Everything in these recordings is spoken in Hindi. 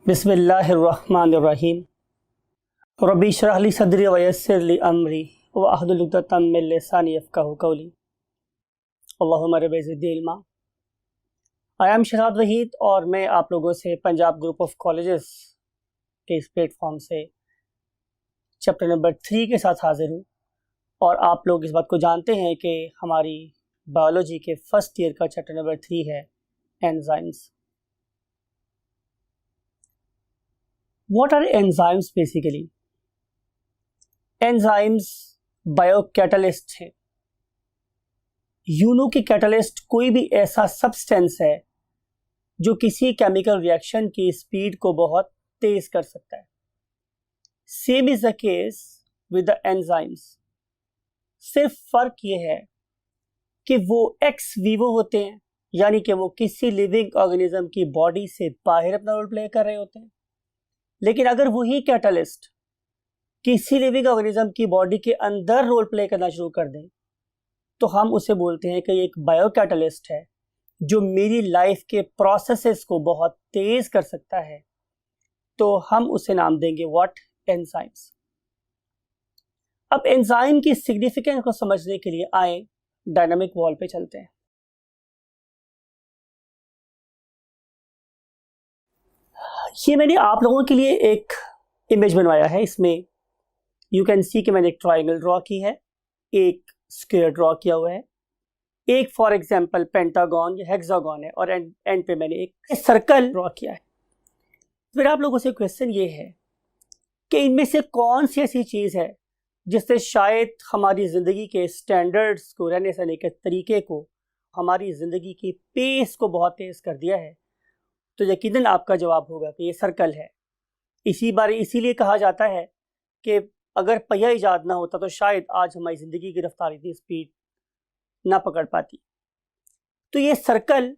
बिस्मिल्लाहिर्रहमानिर्रहीम। रब्बी इश्रह ली सदरी व यस्सिर ली अमरी वहलुल उक़दतम मिन लिसानी यफ़क़हू क़ौली। अल्लाहुम्मा rabbi ज़िदनी इल्मा। I am Shahzad Waheed और मैं आप लोगों से पंजाब ग्रुप ऑफ कॉलेजेस के इस प्लेटफॉर्म से चैप्टर नंबर 3 के साथ हाजिर हूँ। और आप लोग इस बात को जानते हैं कि हमारी बायोलॉजी के फर्स्ट ईयर का चैप्टर नंबर 3 है enzymes. What are enzymes basically? Enzymes biocatalyst है। यूनो की कैटलिस्ट कोई भी ऐसा सब्सटेंस है जो किसी केमिकल रिएक्शन की स्पीड को बहुत तेज कर सकता है। Same is the case with the enzymes. सिर्फ फर्क ये है कि वो एक्स वीवो होते हैं, यानी कि वो किसी लिविंग ऑर्गेनिज्म की बॉडी से बाहर अपना रोल प्ले कर रहे होते हैं। लेकिन अगर वही कैटलिस्ट किसी लिविंग ऑर्गेनिज्म की बॉडी के अंदर रोल प्ले करना शुरू कर दें तो हम उसे बोलते हैं कि ये एक बायोकैटलिस्ट है जो मेरी लाइफ के प्रोसेसेस को बहुत तेज कर सकता है। तो हम उसे नाम देंगे व्हाट? एंजाइम्स। अब एंजाइम की सिग्निफिकेंस को समझने के लिए आए डायनामिक वॉल पे चलते हैं। ये मैंने आप लोगों के लिए एक इमेज बनवाया है। इसमें यू कैन सी कि मैंने एक ट्रायंगल ड्रॉ की है, एक स्क्वायर ड्रॉ किया हुआ है, एक फॉर एग्जांपल पेंटागन या हेक्सागन है, और एंड पे मैंने एक सर्कल ड्रॉ किया है। फिर आप लोगों से क्वेश्चन ये है कि इनमें से कौन सी ऐसी चीज़ है जिससे शायद हमारी ज़िंदगी के स्टैंडर्ड्स को, रहने सहने के तरीके को, हमारी ज़िंदगी की पेस को बहुत तेज़ कर दिया है। तो यकीनन आपका जवाब होगा कि ये सर्कल है। इसीलिए कहा जाता है कि अगर पहिया ईजाद ना होता तो शायद आज हमारी ज़िंदगी की रफ्तार इतनी स्पीड ना पकड़ पाती। तो ये सर्कल,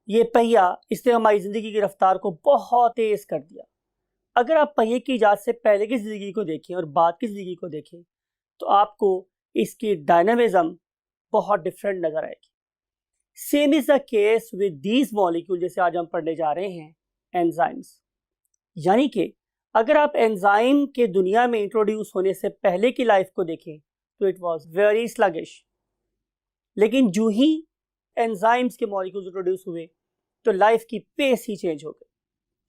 ये पहिया, इसने हमारी ज़िंदगी की रफ्तार को बहुत तेज़ कर दिया। अगर आप पहिए की ईजाद से पहले की ज़िंदगी को देखें और बाद की ज़िंदगी को देखें तो आपको इसकी डायनामिज्म बहुत डिफरेंट नज़र आएगी। Same is the case with these molecule, जैसे आज हम पढ़ने जा रहे हैं एंजाइम्स। यानी कि अगर आप एंजाइम के दुनिया में इंट्रोड्यूस होने से पहले की लाइफ को देखें तो इट वाज वेरी स्लगिश। लेकिन जो ही एंजाइम्स के मॉलिक्यूल्स इंट्रोड्यूस हुए तो लाइफ की पेस ही चेंज हो गई।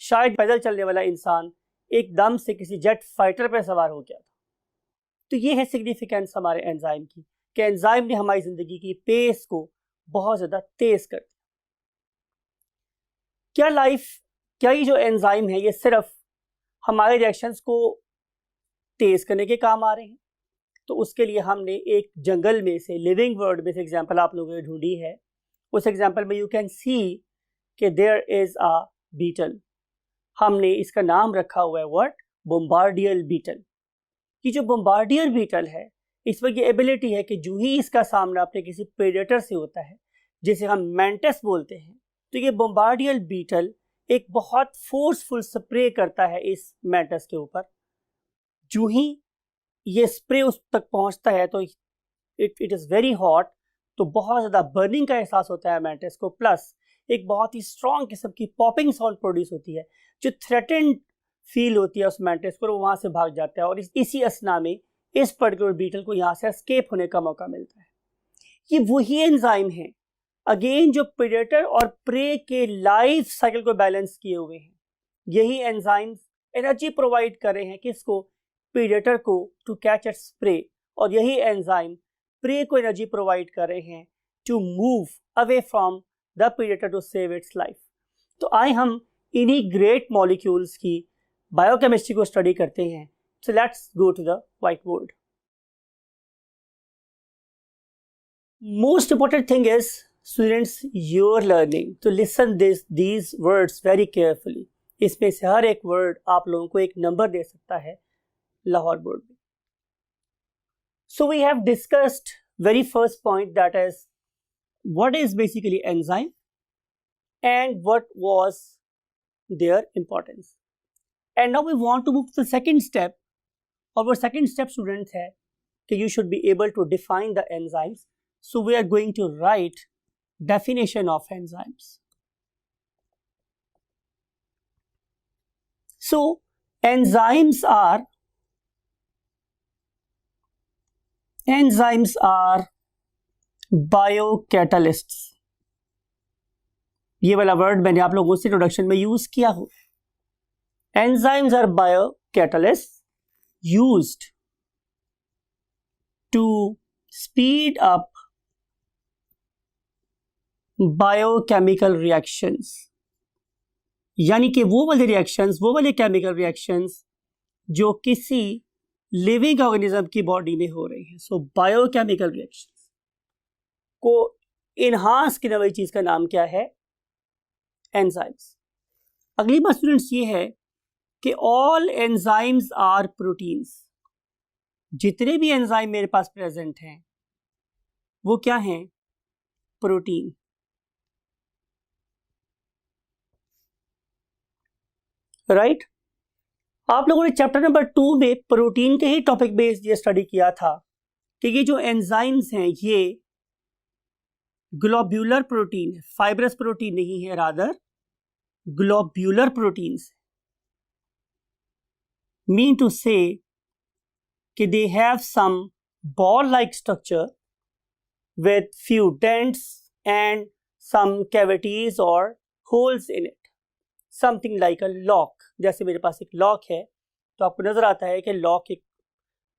शायद पैदल चलने वाला इंसान एकदम से किसी जेट फाइटर पर सवार हो गया था। तो ये है सिग्निफिकेंस हमारे एंजाइम की कि एंजाइम ने हमारी ज़िंदगी की पेस को बहुत ज़्यादा तेज कर दिया। क्या ये जो एंजाइम है ये सिर्फ हमारे रिएक्शंस को तेज करने के काम आ रहे हैं? तो उसके लिए हमने एक जंगल में से, लिविंग वर्ल्ड में से एग्जांपल आप लोगों ने ढूंढी है। उस एग्जांपल में यू कैन सी कि देयर इज अ बीटल। हमने इसका नाम रखा हुआ है व्हाट? Bombardier beetle. कि जो बोम्बार्डियर बीटल है, इस पर ये एबिलिटी है कि जो ही इसका सामना अपने किसी प्रेडेटर से होता है, जिसे हम मैंटिस बोलते हैं, तो ये बोम्बार्डियर बीटल एक बहुत फोर्सफुल स्प्रे करता है इस मैंटिस के ऊपर। जो ही ये स्प्रे उस तक पहुंचता है तो इट इज़ वेरी हॉट, तो बहुत ज़्यादा बर्निंग का एहसास होता है मैंटिस को, प्लस एक बहुत ही स्ट्रॉन्ग किस्म की पॉपिंग साउंड प्रोड्यूस होती है जो थ्रेटेंड फील होती है उस मैंटिस को, वो वहाँ से भाग जाता है। और इसी असना में इस पर्टिकुलर बीटल को यहाँ से एस्केप होने का मौका मिलता है। ये वही एंजाइम है अगेन जो प्रेडेटर और प्रे के लाइफ साइकिल को बैलेंस किए हुए हैं। यही एंजाइम्स एनर्जी प्रोवाइड कर रहे हैं किसको? प्रेडेटर को, टू कैच इट्स प्रे। और यही एंजाइम प्रे को एनर्जी प्रोवाइड कर रहे हैं to move away from the predator to save its life. तो आए हम इन्हीं ग्रेट मॉलिक्यूल्स की बायोकेमिस्ट्री को स्टडी करते हैं। So let's go to the white board. Most important thing is students, you're learning to listen these words very carefully. इसमें से हर एक वर्ड आप लोगों को एक नंबर दे सकता है लाहौर बोर्ड में। So we have discussed very first point, that is what is basically enzyme and what was their importance. And now we want to move to the second step. और वो second step students है कि you should be able to define the enzymes. So we are going to write definition of enzymes. So enzymes are biocatalysts. ये वाला वर्ड मैंने आप लोगों से इंट्रोडक्शन में यूज किया हूं. Enzymes are biocatalysts used to speed up biochemical reactions. यानी कि वो वाले रिएक्शंस, वो वाले केमिकल रिएक्शंस जो किसी लिविंग ऑर्गेनिज्म की बॉडी में हो रही है. सो बायोकेमिकल रिएक्शंस को इनहांस करने वाली चीज का नाम क्या है? एंजाइम्स. अगली बात स्टूडेंट्स ये है कि ऑल एंजाइम्स आर प्रोटीन्स. जितने भी एंजाइम मेरे पास प्रेजेंट हैं वो क्या हैं? प्रोटीन. राइट? आप लोगों ने चैप्टर नंबर 2 में प्रोटीन के ही टॉपिक बेस्ड ये स्टडी किया था कि ये जो एंजाइम्स हैं ये ग्लोब्यूलर प्रोटीन है, फाइब्रस प्रोटीन नहीं है, rather globular proteins. Mean to say कि they have some ball like structure with few dents and some cavities और holes in it. Something like a lock. जैसे मेरे पास एक लॉक है तो आपको नजर आता है कि लॉक एक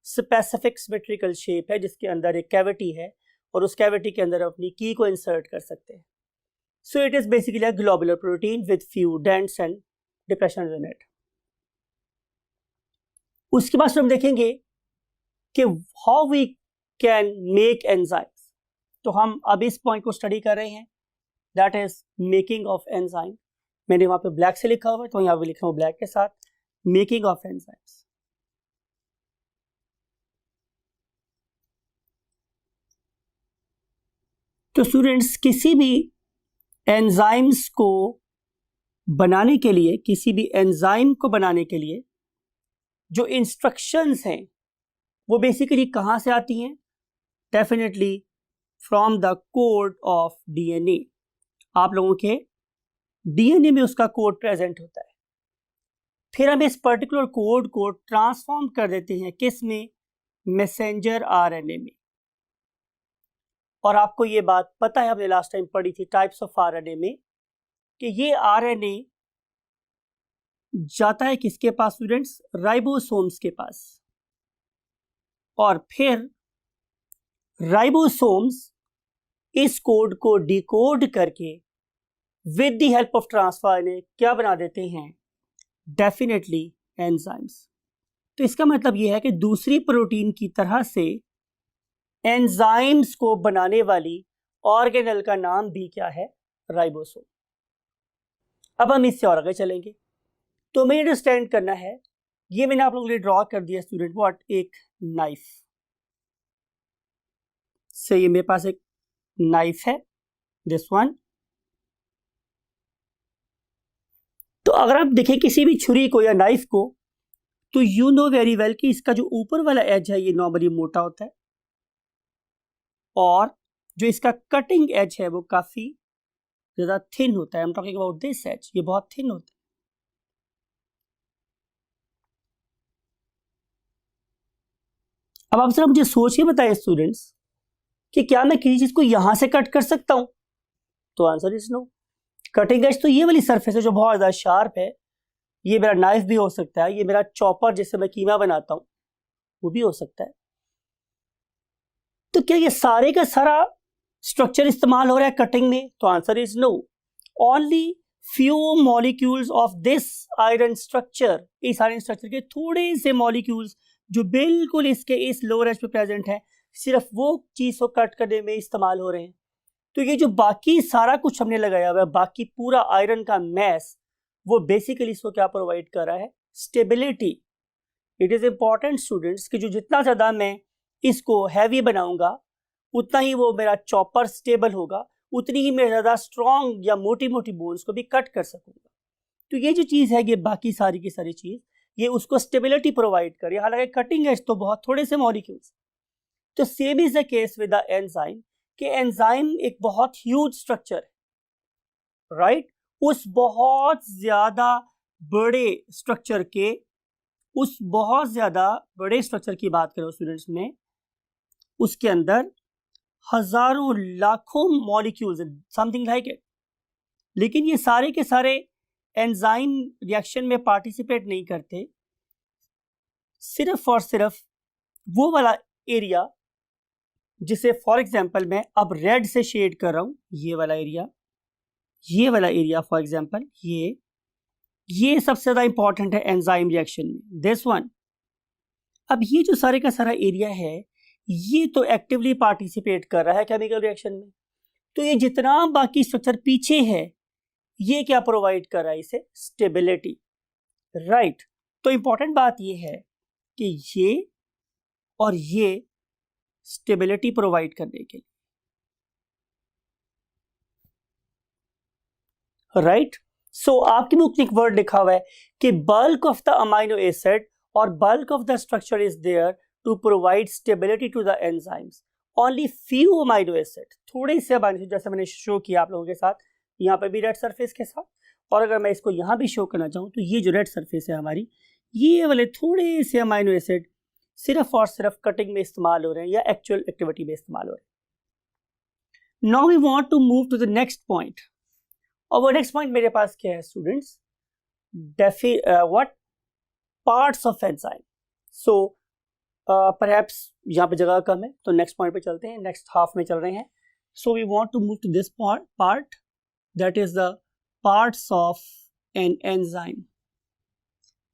स्पेसिफिक सिमेट्रिकल शेप है जिसके अंदर एक कैविटी है और उस कैविटी के अंदर अपनी की को इंसर्ट कर सकते हैं. So it is basically a globular protein with few dents and depressions in it. उसके बाद हम देखेंगे कि how we can make enzymes. तो हम अब इस पॉइंट को स्टडी कर रहे हैं, that is making of enzyme. मैंने वहां पे ब्लैक से लिखा हुआ है तो यहां पे लिखा हुआ ब्लैक के साथ, मेकिंग ऑफ एंजाइम्स. तो स्टूडेंट्स किसी भी एंजाइम्स को बनाने के लिए, किसी भी एंजाइम को बनाने के लिए जो इंस्ट्रक्शंस हैं वो बेसिकली कहां से आती हैं? Definitely from the code of DNA. आप लोगों के डीएनए में उसका कोड प्रेजेंट होता है. फिर हम इस पर्टिकुलर कोड को ट्रांसफॉर्म कर देते हैं किस में? मैसेंजर आरएनए में. और आपको ये बात पता है, हमने लास्ट टाइम पढ़ी थी टाइप्स ऑफ आरएनए में, कि ये आरएनए जाता है किसके पास स्टूडेंट्स? राइबोसोम्स के पास. और फिर राइबोसोम्स इस कोड को डिकोड करके with the help of transfer RNA क्या बना देते हैं? Definitely enzymes. तो इसका मतलब यह है कि दूसरी प्रोटीन की तरह से एंजाइम्स को बनाने वाली ऑर्गेनेल का नाम भी क्या है? राइबोसोम. अब हम इससे और आगे चलेंगे. तो हमें अंडरस्टैंड करना है, ये मैंने आप लोगों के लिए ड्रॉ कर दिया स्टूडेंट, व्हाट? एक नाइफ से. ये मेरे पास एक नाइफ है, दिस वन. तो अगर आप देखें किसी भी छुरी को या नाइफ को तो यू नो वेरी वेल कि इसका जो ऊपर वाला एज है ये नॉर्मली मोटा होता है और जो इसका कटिंग एज है वो काफी ज्यादा थिन होता है. I am talking about this edge. ये बहुत थिन होता है. अब आप जरा मुझे सोच के बताएं स्टूडेंट्स कि क्या मैं किसी चीज को यहां से कट कर सकता हूं? तो answer is no. Cutting edge तो ये वाली सरफेस है जो बहुत ज्यादा शार्प है. ये मेरा नाइफ भी हो सकता है, ये मेरा चॉपर जिससे मैं कीमा बनाता हूं वो भी हो सकता है. तो क्या ये सारे का सारा स्ट्रक्चर इस्तेमाल हो रहा है कटिंग में? तो answer is no. Only few molecules of this iron structure, इस आयरन स्ट्रक्चर के थोड़े से मॉलिक्यूल्स जो बिल्कुल इसके इस लोअर एज पे प्रेजेंट है, सिर्फ वो चीज को कट करने में इस्तेमाल हो रहे हैं. तो ये जो बाकी सारा कुछ हमने लगाया हुआ है, बाकी पूरा आयरन का मैस, वो बेसिकली इसको क्या प्रोवाइड कर रहा है? Stability. It is important students कि जो जितना ज्यादा मैं इसको हैवी बनाऊंगा उतना ही वो मेरा चॉपर स्टेबल होगा, उतनी ही मैं ज्यादा स्ट्रॉन्ग या मोटी मोटी बोन्स को भी कट कर सकूंगा. तो ये जो चीज है, ये बाकी सारी की सारी चीज ये उसको स्टेबिलिटी प्रोवाइड करे. हालांकि कटिंग एज तो बहुत थोड़े से मॉलिक्यूल्स. तो same is the case with the enzyme कि एंजाइम एक बहुत ह्यूज स्ट्रक्चर है, राइट? उस बहुत ज्यादा बड़े स्ट्रक्चर के, उस बहुत ज्यादा बड़े स्ट्रक्चर की बात करो स्टूडेंट्स में, उसके अंदर हजारों लाखों मॉलिक्यूल्स, समथिंग लाइक इट, लेकिन ये सारे के सारे एंजाइम रिएक्शन में पार्टिसिपेट नहीं करते। सिर्फ और सिर्फ वो वाला एरिया जिसे फॉर एग्जांपल मैं अब रेड से शेड कर रहा हूं, ये वाला एरिया फॉर एग्जांपल ये सबसे ज्यादा इंपॉर्टेंट है एंजाइम रिएक्शन में, दिस वन। अब ये जो सारे का सारा एरिया है, ये तो एक्टिवली पार्टिसिपेट कर रहा है केमिकल रिएक्शन में। तो ये जितना बाकी स्ट्रक्चर पीछे है, ये क्या प्रोवाइड कर रहा है इसे? Stability, right. तो इंपॉर्टेंट बात ये है कि ये और ये स्टेबिलिटी प्रोवाइड करने के लिए, राइट। सो आपकी बुक में एक वर्ड लिखा हुआ है कि bulk of the amino acid और bulk of the structure is there to provide stability to the enzymes. Only few amino acid, थोड़े से अमाइनो एसिड, जैसे मैंने शो किया आप लोगों के साथ, यहाँ पे भी रेड सरफेस के साथ, और अगर मैं इसको यहाँ भी शो करना चाहूँ तो ये जो रेड सरफेस है हमारी, ये वाले थोड़े से अमाइनो एसिड सिर्फ और सिर्फ कटिंग में इस्तेमाल हो रहे हैं या एक्चुअल एक्टिविटी में इस्तेमाल हो रहे हैं। Now we want to move to the next point. और वो नेक्स्ट पॉइंट मेरे पास क्या है students? What parts of enzyme. So perhaps यहाँ पे जगह कम है, तो नेक्स्ट पॉइंट पे चलते हैं, नेक्स्ट हाफ में चल रहे हैं। So we want to move to this part, that is the parts of an enzyme.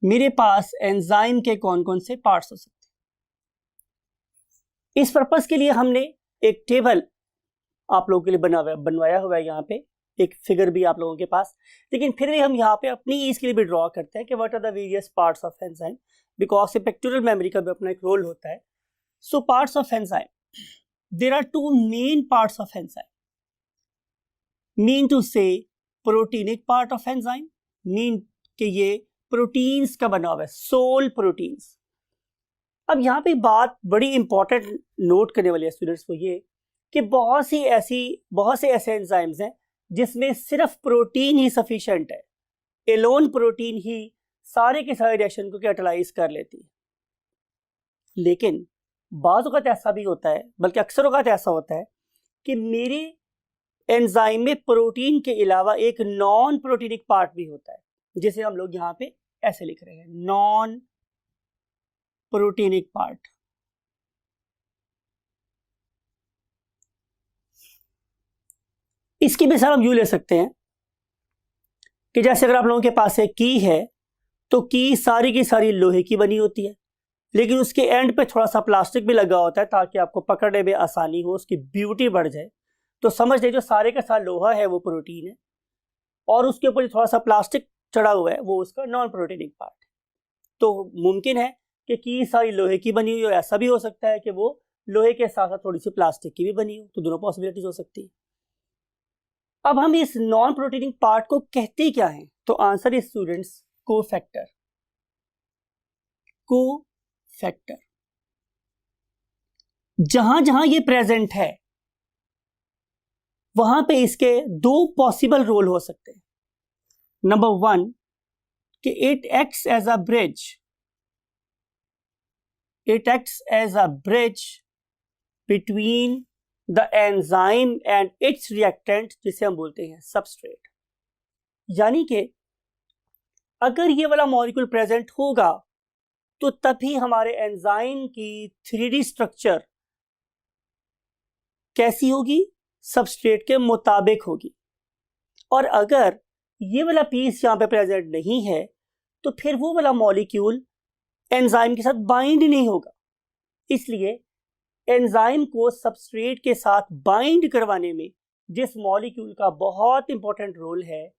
मेरे पास एंजाइम के कौन कौन से पार्ट्स हो सकते हैं? इस पर्पस के लिए हमने एक टेबल आप लोगों के लिए बनवाया हुआ है, यहाँ पे एक फिगर भी आप लोगों के पास, लेकिन फिर भी हम यहाँ पे अपनी ईज के लिए भी ड्रॉ करते हैं कि what are the various parts of enzyme, because से पिक्टोरियल मेमोरी का भी अपना एक रोल होता है। So parts of enzyme, there are two main parts of enzyme, mean to say proteinic part of enzyme, mean कि ये प्रोटीन्स का बना हुआ है, सोल प्रोटीन्स। अब यहाँ पे बात बड़ी इंपॉर्टेंट नोट करने वाली है स्टूडेंट्स को, ये कि बहुत से ऐसे एंजाइम्स हैं जिसमें सिर्फ प्रोटीन ही सफिशिएंट है, एलोन प्रोटीन ही सारे के सारे रिएक्शन को कैटालाइज कर लेती है। लेकिन बाज़ औक़ात ऐसा भी होता है, बल्कि अक्सर औक़ात ऐसा होता है कि मेरे एंजाइम में प्रोटीन के अलावा एक नॉन प्रोटीनिक पार्ट भी होता है, जिसे हम लोग यहाँ पे ऐसे लिख रहे हैं, नॉन प्रोटीनिक पार्ट। इसकी मिसाल हम यूं ले सकते हैं कि जैसे अगर आप लोगों के पास एक की है, तो की सारी की सारी लोहे की बनी होती है, लेकिन उसके एंड पे थोड़ा सा प्लास्टिक भी लगा होता है ताकि आपको पकड़ने में आसानी हो, उसकी ब्यूटी बढ़ जाए। तो समझ लीजिए जो सारे का सारा लोहा है वो प्रोटीन है, और उसके ऊपर थोड़ा सा प्लास्टिक चढ़ा हुआ है वो उसका नॉन प्रोटीनिक पार्ट है। तो मुमकिन है कि की सारी लोहे की बनी हुई हो, ऐसा भी हो सकता है कि वो लोहे के साथ साथ थोड़ी सी प्लास्टिक की भी बनी हो, तो दोनों पॉसिबिलिटीज हो सकती है। अब हम इस नॉन प्रोटीनिक पार्ट को कहते क्या है? तो answer is students cofactor. Cofactor जहां जहां ये प्रेजेंट है वहां पे इसके दो पॉसिबल रोल हो सकते हैं। नंबर वन कि it acts as a bridge between the enzyme and its reactant, जिसे हम बोलते हैं सबस्ट्रेट। यानी कि अगर ये वाला मॉलिक्यूल प्रेजेंट होगा तो तभी हमारे एंजाइम की 3D स्ट्रक्चर कैसी होगी? सबस्ट्रेट के मुताबिक होगी। और अगर ये वाला पीस यहां पे प्रेजेंट नहीं है तो फिर वो वाला मॉलिक्यूल एंजाइम के साथ बाइंड नहीं होगा। इसलिए एंजाइम को सबस्ट्रेट के साथ बाइंड करवाने में जिस मॉलिक्यूल का बहुत इंपॉर्टेंट रोल है,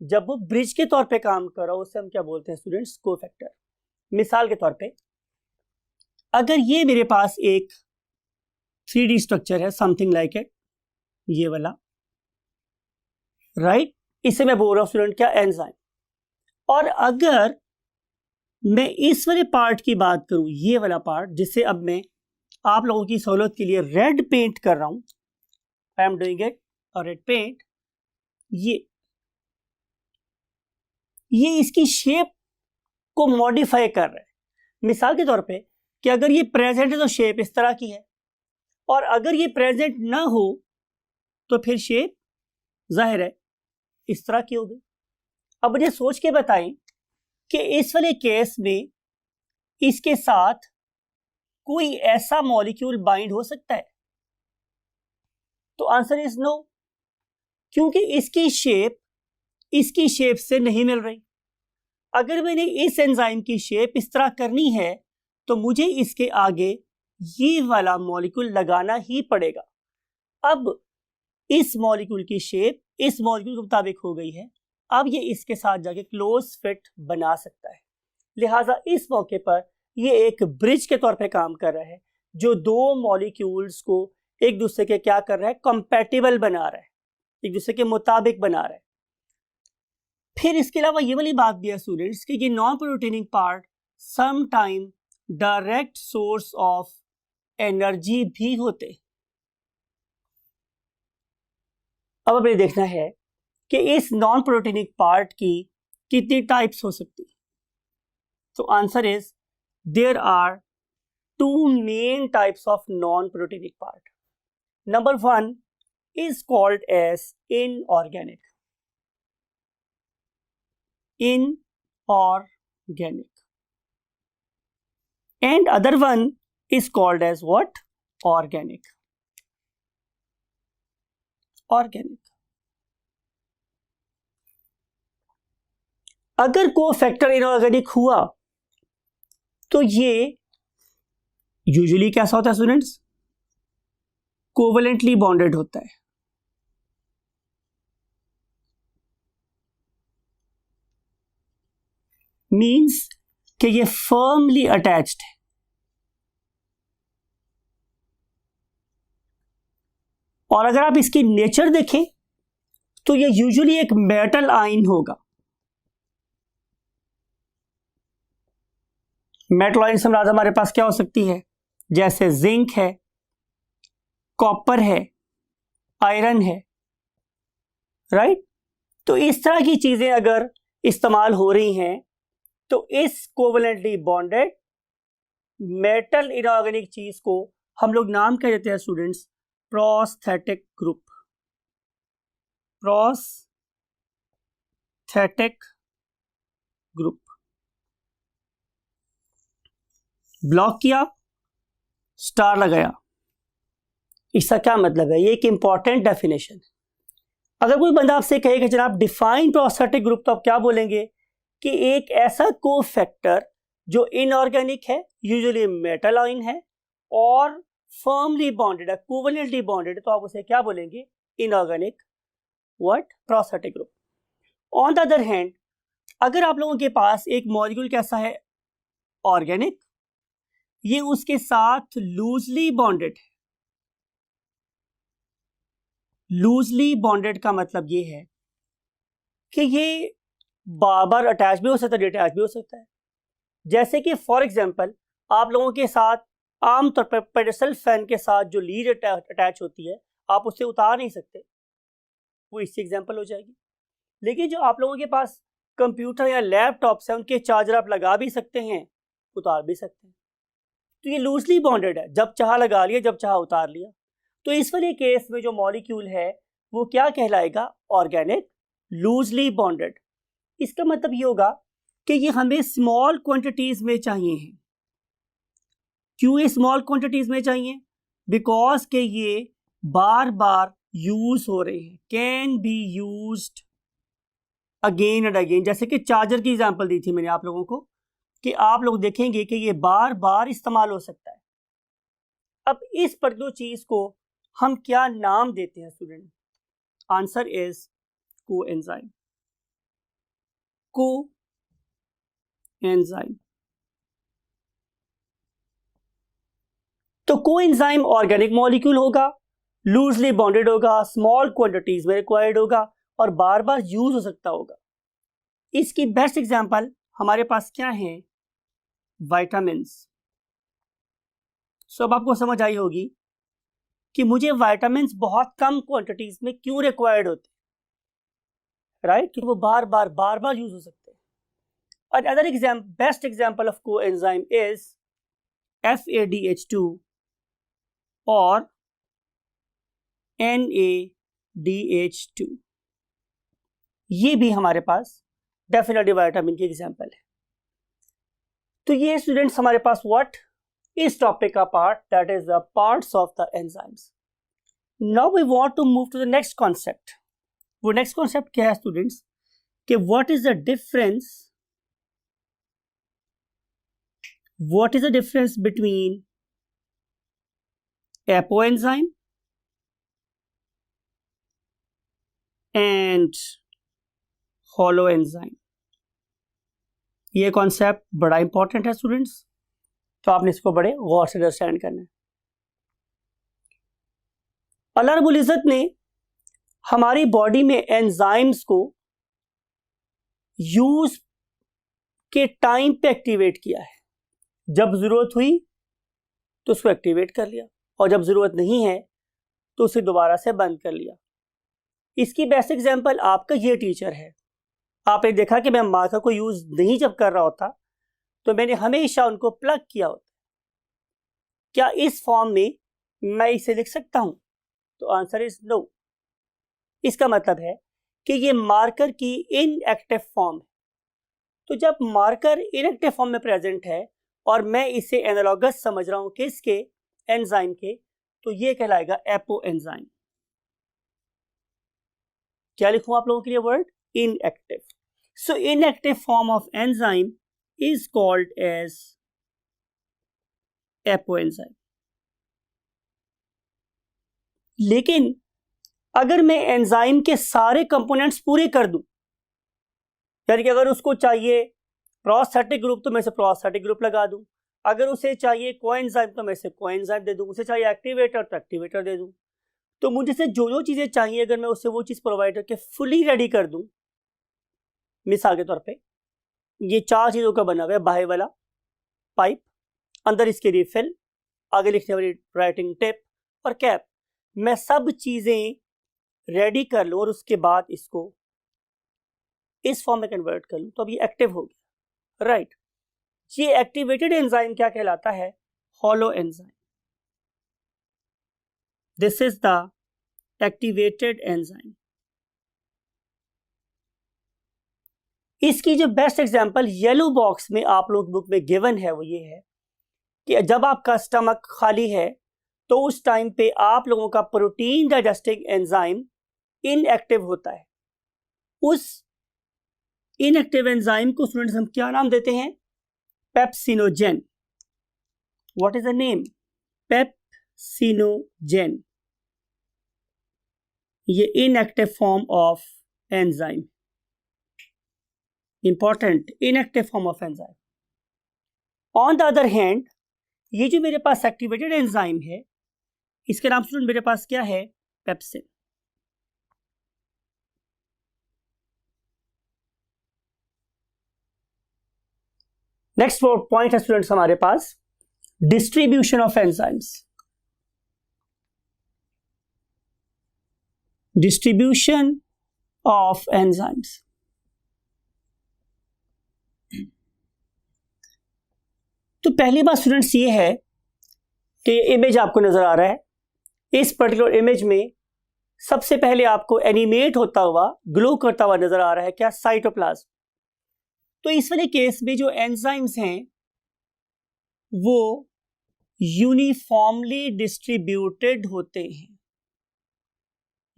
जब वो ब्रिज के तौर पे काम कर रहा हो, उसे हम क्या बोलते हैं स्टूडेंट्स? कोफैक्टर। मिसाल के तौर पे अगर ये मेरे पास एक 3D स्ट्रक्चर है, समथिंग लाइक इट, ये वाला, राइट, इसे मैं बोल रहा हूं स्टूडेंट क्या? एंजाइम। और अगर मैं इस वाले पार्ट की बात करूं, ये वाला पार्ट, जिसे अब मैं आप लोगों की सहूलत के लिए रेड पेंट कर रहा हूं, I am doing it red paint, ये इसकी शेप को मॉडिफाई कर रहा है। मिसाल के तौर पे कि अगर ये प्रेजेंट है तो शेप इस तरह की है, और अगर ये प्रेजेंट ना हो तो फिर शेप जाहिर है इस तरह की होगी। अब मुझे सोच के बताएं कि इस वाले केस में इसके साथ कोई ऐसा मॉलिक्यूल बाइंड हो सकता है? तो आंसर इज नो, क्योंकि इसकी शेप से नहीं मिल रही। अगर मैंने इस एंजाइम की शेप इस तरह करनी है तो मुझे इसके आगे ये वाला मॉलिक्यूल लगाना ही पड़ेगा। अब इस मॉलिक्यूल की शेप इस मॉलिक्यूल के मुताबिक हो गई है, अब ये इसके साथ जाके क्लोज फिट बना सकता है। लिहाजा इस मौके पर ये एक ब्रिज के तौर पे काम कर रहा है, जो दो मॉलिक्यूल्स को एक दूसरे के क्या कर रहा है, कंपैटिबल बना रहा है, एक दूसरे के मुताबिक बना रहा है। फिर इसके अलावा ये वाली बात भी है स्टूडेंट्स कि ये non proteinic part some time direct source of energy भी होते। अब हमें देखना है कि इस नॉन प्रोटीनिंग पार्ट की कितनी टाइप्स हो सकती। तो answer is there are two main types of non proteinic part. Number 1 is called as inorganic. And other one is called as what? Organic. अगर कोफैक्टर इनऑर्गेनिक हुआ तो ये यूजुअली कैसा होता है स्टूडेंट्स? कोवेलेंटली बॉन्डेड होता है। मीन्स कि ये फर्मली अटैच्ड है। और अगर आप इसकी नेचर देखें तो ये यूजुअली एक मेटल आयन होगा। मेटल आयन से मुराद हमारे पास क्या हो सकती है? जैसे जिंक है, कॉपर है, आयरन है, राइट? तो इस तरह की चीजें अगर इस्तेमाल हो रही हैं तो इस कोवेलेंटली बॉन्डेड मेटल इनऑर्गेनिक चीज को हम लोग नाम क्या देते हैं students? Prosthetic group. Prosthetic group. Block किया, स्टार लगाया, इसका क्या मतलब है? ये एक इंपॉर्टेंट डेफिनेशन है। अगर कोई बंदा आपसे कहे कि जनाब डिफाइन प्रोस्थेटिक ग्रुप, तो आप क्या बोलेंगे? कि एक ऐसा कोफैक्टर जो इनऑर्गेनिक है, यूजुअली मेटल आयन है और फर्मली बॉन्डेड है, कोवेलेंटली बॉन्डेड है, तो आप उसे क्या बोलेंगे? Inorganic what? Prosthetic group. On the other hand, अगर आप लोगों के पास एक मॉलिक्यूल कैसा है? ऑर्गेनिक, ये उसके साथ लूजली बॉन्डेड है। लूजली बॉन्डेड का मतलब ये है कि ये बार बार अटैच भी हो सकता है, डिटैच भी हो सकता है। जैसे कि फॉर एग्जांपल आप लोगों के साथ आमतौर पर पेडेस्टल फैन के साथ जो लीड अटैच होती है, आप उसे उतार नहीं सकते, वो इससे एग्जांपल हो जाएगी। लेकिन जो आप लोगों के पास कंप्यूटर या लैपटॉप्स हैं, उनके चार्जर आप लगा भी सकते हैं, उतार भी सकते हैं। तो ये लूजली बॉन्डेड है, जब चाह लगा लिया, जब चाह उतार लिया। तो इस वाले केस में जो मॉलिक्यूल है वो क्या कहलाएगा? Organic loosely bonded. इसका मतलब ये होगा कि ये हमें स्मॉल क्वांटिटीज में चाहिए हैं। क्यों ये स्मॉल क्वांटिटीज में चाहिए? बिकॉज के ये बार बार यूज हो रहे हैं, can be used again and again. जैसे कि चार्जर की एग्जांपल दी थी मैंने आप लोगों को, कि आप लोग देखेंगे कि ये बार बार इस्तेमाल हो सकता है। अब इस पर्टिकुलर चीज को हम क्या नाम देते हैं student? Answer is coenzyme. Coenzyme. तो कोएंजाइम ऑर्गेनिक मॉलिक्यूल होगा, लूजली बॉन्डेड होगा, स्मॉल क्वांटिटीज में रिक्वायर्ड होगा और बार बार यूज हो सकता होगा। इसकी बेस्ट एग्जांपल हमारे पास क्या है? विटामिन्स। सो अब आपको समझ आई होगी कि मुझे विटामिन्स बहुत कम क्वांटिटीज में क्यों रिक्वायर्ड होते, राइट? क्योंकि वो बार बार यूज हो सकते हैं। Another best example of coenzyme is FADH2 or NADH2. ये भी हमारे पास डेफिनेटली विटामिन की एग्जाम्पल है. तो ये स्टूडेंट्स हमारे पास व्हाट इस टॉपिक का part, that is the parts of the enzymes. Now we want to move to the next concept. वो नेक्स्ट कॉन्सेप्ट क्या है स्टूडेंट्स कि what is the difference between apoenzyme and holo enzyme. ये कॉन्सेप्ट बड़ा इंपॉर्टेंट है स्टूडेंट्स, तो आपने इसको बड़े गौर से अंडरस्टैंड करना है. अल्लाह रब्बुल इज्जत ने हमारी बॉडी में एंजाइम्स को यूज के टाइम पे एक्टिवेट किया है. जब जरूरत हुई तो उसको एक्टिवेट कर लिया, और जब जरूरत नहीं है तो उसे दोबारा से बंद कर लिया. इसकी बेस्ट एग्जांपल आपका ये टीचर है. आपने देखा कि मैं मार्कर को यूज नहीं जब कर रहा होता तो मैंने हमेशा उनको प्लग किया होता. क्या इस फॉर्म में मैं इसे लिख सकता हूं? तो आंसर इज नो. इसका मतलब है कि ये मार्कर की इनएक्टिव फॉर्म है. तो जब मार्कर इनएक्टिव फॉर्म में प्रेजेंट है और मैं इसे एनालॉगस समझ रहा हूं किसके, एंजाइम के, तो ये कहलाएगा एपो एंजाइम. क्या लिखूं आप लोगों के लिए word? Inactive. So inactive form of enzyme is called as apo enzyme. लेकिन अगर मैं एंजाइम के सारे कंपोनेंट्स पूरे कर दूं, यानी कि अगर उसको चाहिए प्रोस्थेटिक ग्रुप तो मैं इसे प्रोस्थेटिक ग्रुप लगा दूं, अगर उसे चाहिए कोएंजाइम तो मैं इसे कोएंजाइम दे दूं, उसे चाहिए एक्टिवेटर तो एक्टिवेटर दे दूं. तो मुझे से जो जो चीजें चाहिए अगर मैं उससे वो चीज प्रोवाइड करके फुली रेडी कर दूं. मिसाल के तौर पे ये 4 चीजों का बना हुआ है. बाहर वाला पाइप, अंदर इसकी रिफिल, आगे लिखने वाली राइटिंग टिप और कैप. मैं सब चीजें रेडी कर लूं और उसके बाद इसको इस फॉर्म में कन्वर्ट कर लूं, तो अब ये एक्टिव हो गया. राइट. ये एक्टिवेटेड एंजाइम क्या कहलाता है? Hollow enzyme. This is the activated enzyme. इसकी जो बेस्ट एग्जांपल येलो बॉक्स में आप लोग बुक में गिवन है वो ये है कि जब आपका स्टमक खाली है तो उस टाइम पे आप लोगों का प्रोटीन डाइजेस्टिंग एंजाइम इनएक्टिव होता है. उस इनएक्टिव एंजाइम को स्टूडेंट्स हम क्या नाम देते हैं? Pepsinogen. What is the name? Pepsinogen. ये inactive form of enzyme. Important, inactive form of enzyme. On the other hand ये जो मेरे पास एक्टिवेटेड एंजाइम है इसके नाम स्टूडेंट मेरे पास क्या है? पेप्सिन. नेक्स्ट पॉइंट है स्टूडेंट्स हमारे पास distribution of enzymes. Distribution of enzymes. तो पहली बात स्टूडेंट्स ये है कि इमेज आपको नजर आ रहा है. इस पर्टिकुलर इमेज में सबसे पहले आपको एनिमेट होता हुआ, ग्लो करता हुआ नजर आ रहा है क्या? साइटोप्लाज्म. तो इस वाले केस में जो एंजाइम्स हैं वो यूनिफॉर्मली डिस्ट्रीब्यूटेड होते हैं.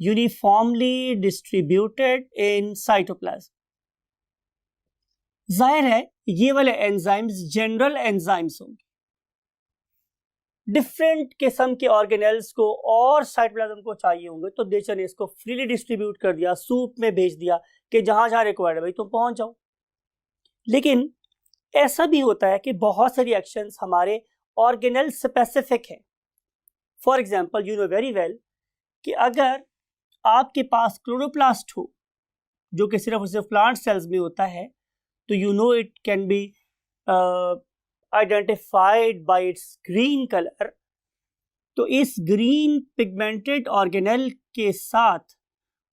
Uniformly distributed in cytoplasm. जाहिर है ये वाले एंजाइम्स जनरल एंजाइम्स होंगे. डिफरेंट किस्म के ऑर्गेनेल्स को और साइटोप्लाज्म को चाहिए होंगे तो नेचर ने इसको फ्रीली डिस्ट्रीब्यूट कर दिया, सूप में भेज दिया कि जहां जहां रिक्वायर्ड है भाई तुम पहुंच जाओ. लेकिन ऐसा भी होता है कि बहुत सारी एक्शंस हमारे ऑर्गेनेल स्पेसिफिक है. For example you know very well कि अगर आपके पास क्लोरोप्लास्ट हो जो कि सिर्फ और सिर्फ प्लांट सेल्स में होता है, तो you know it can be identified by its green color. तो इस ग्रीन पिगमेंटेड ऑर्गेनेल के साथ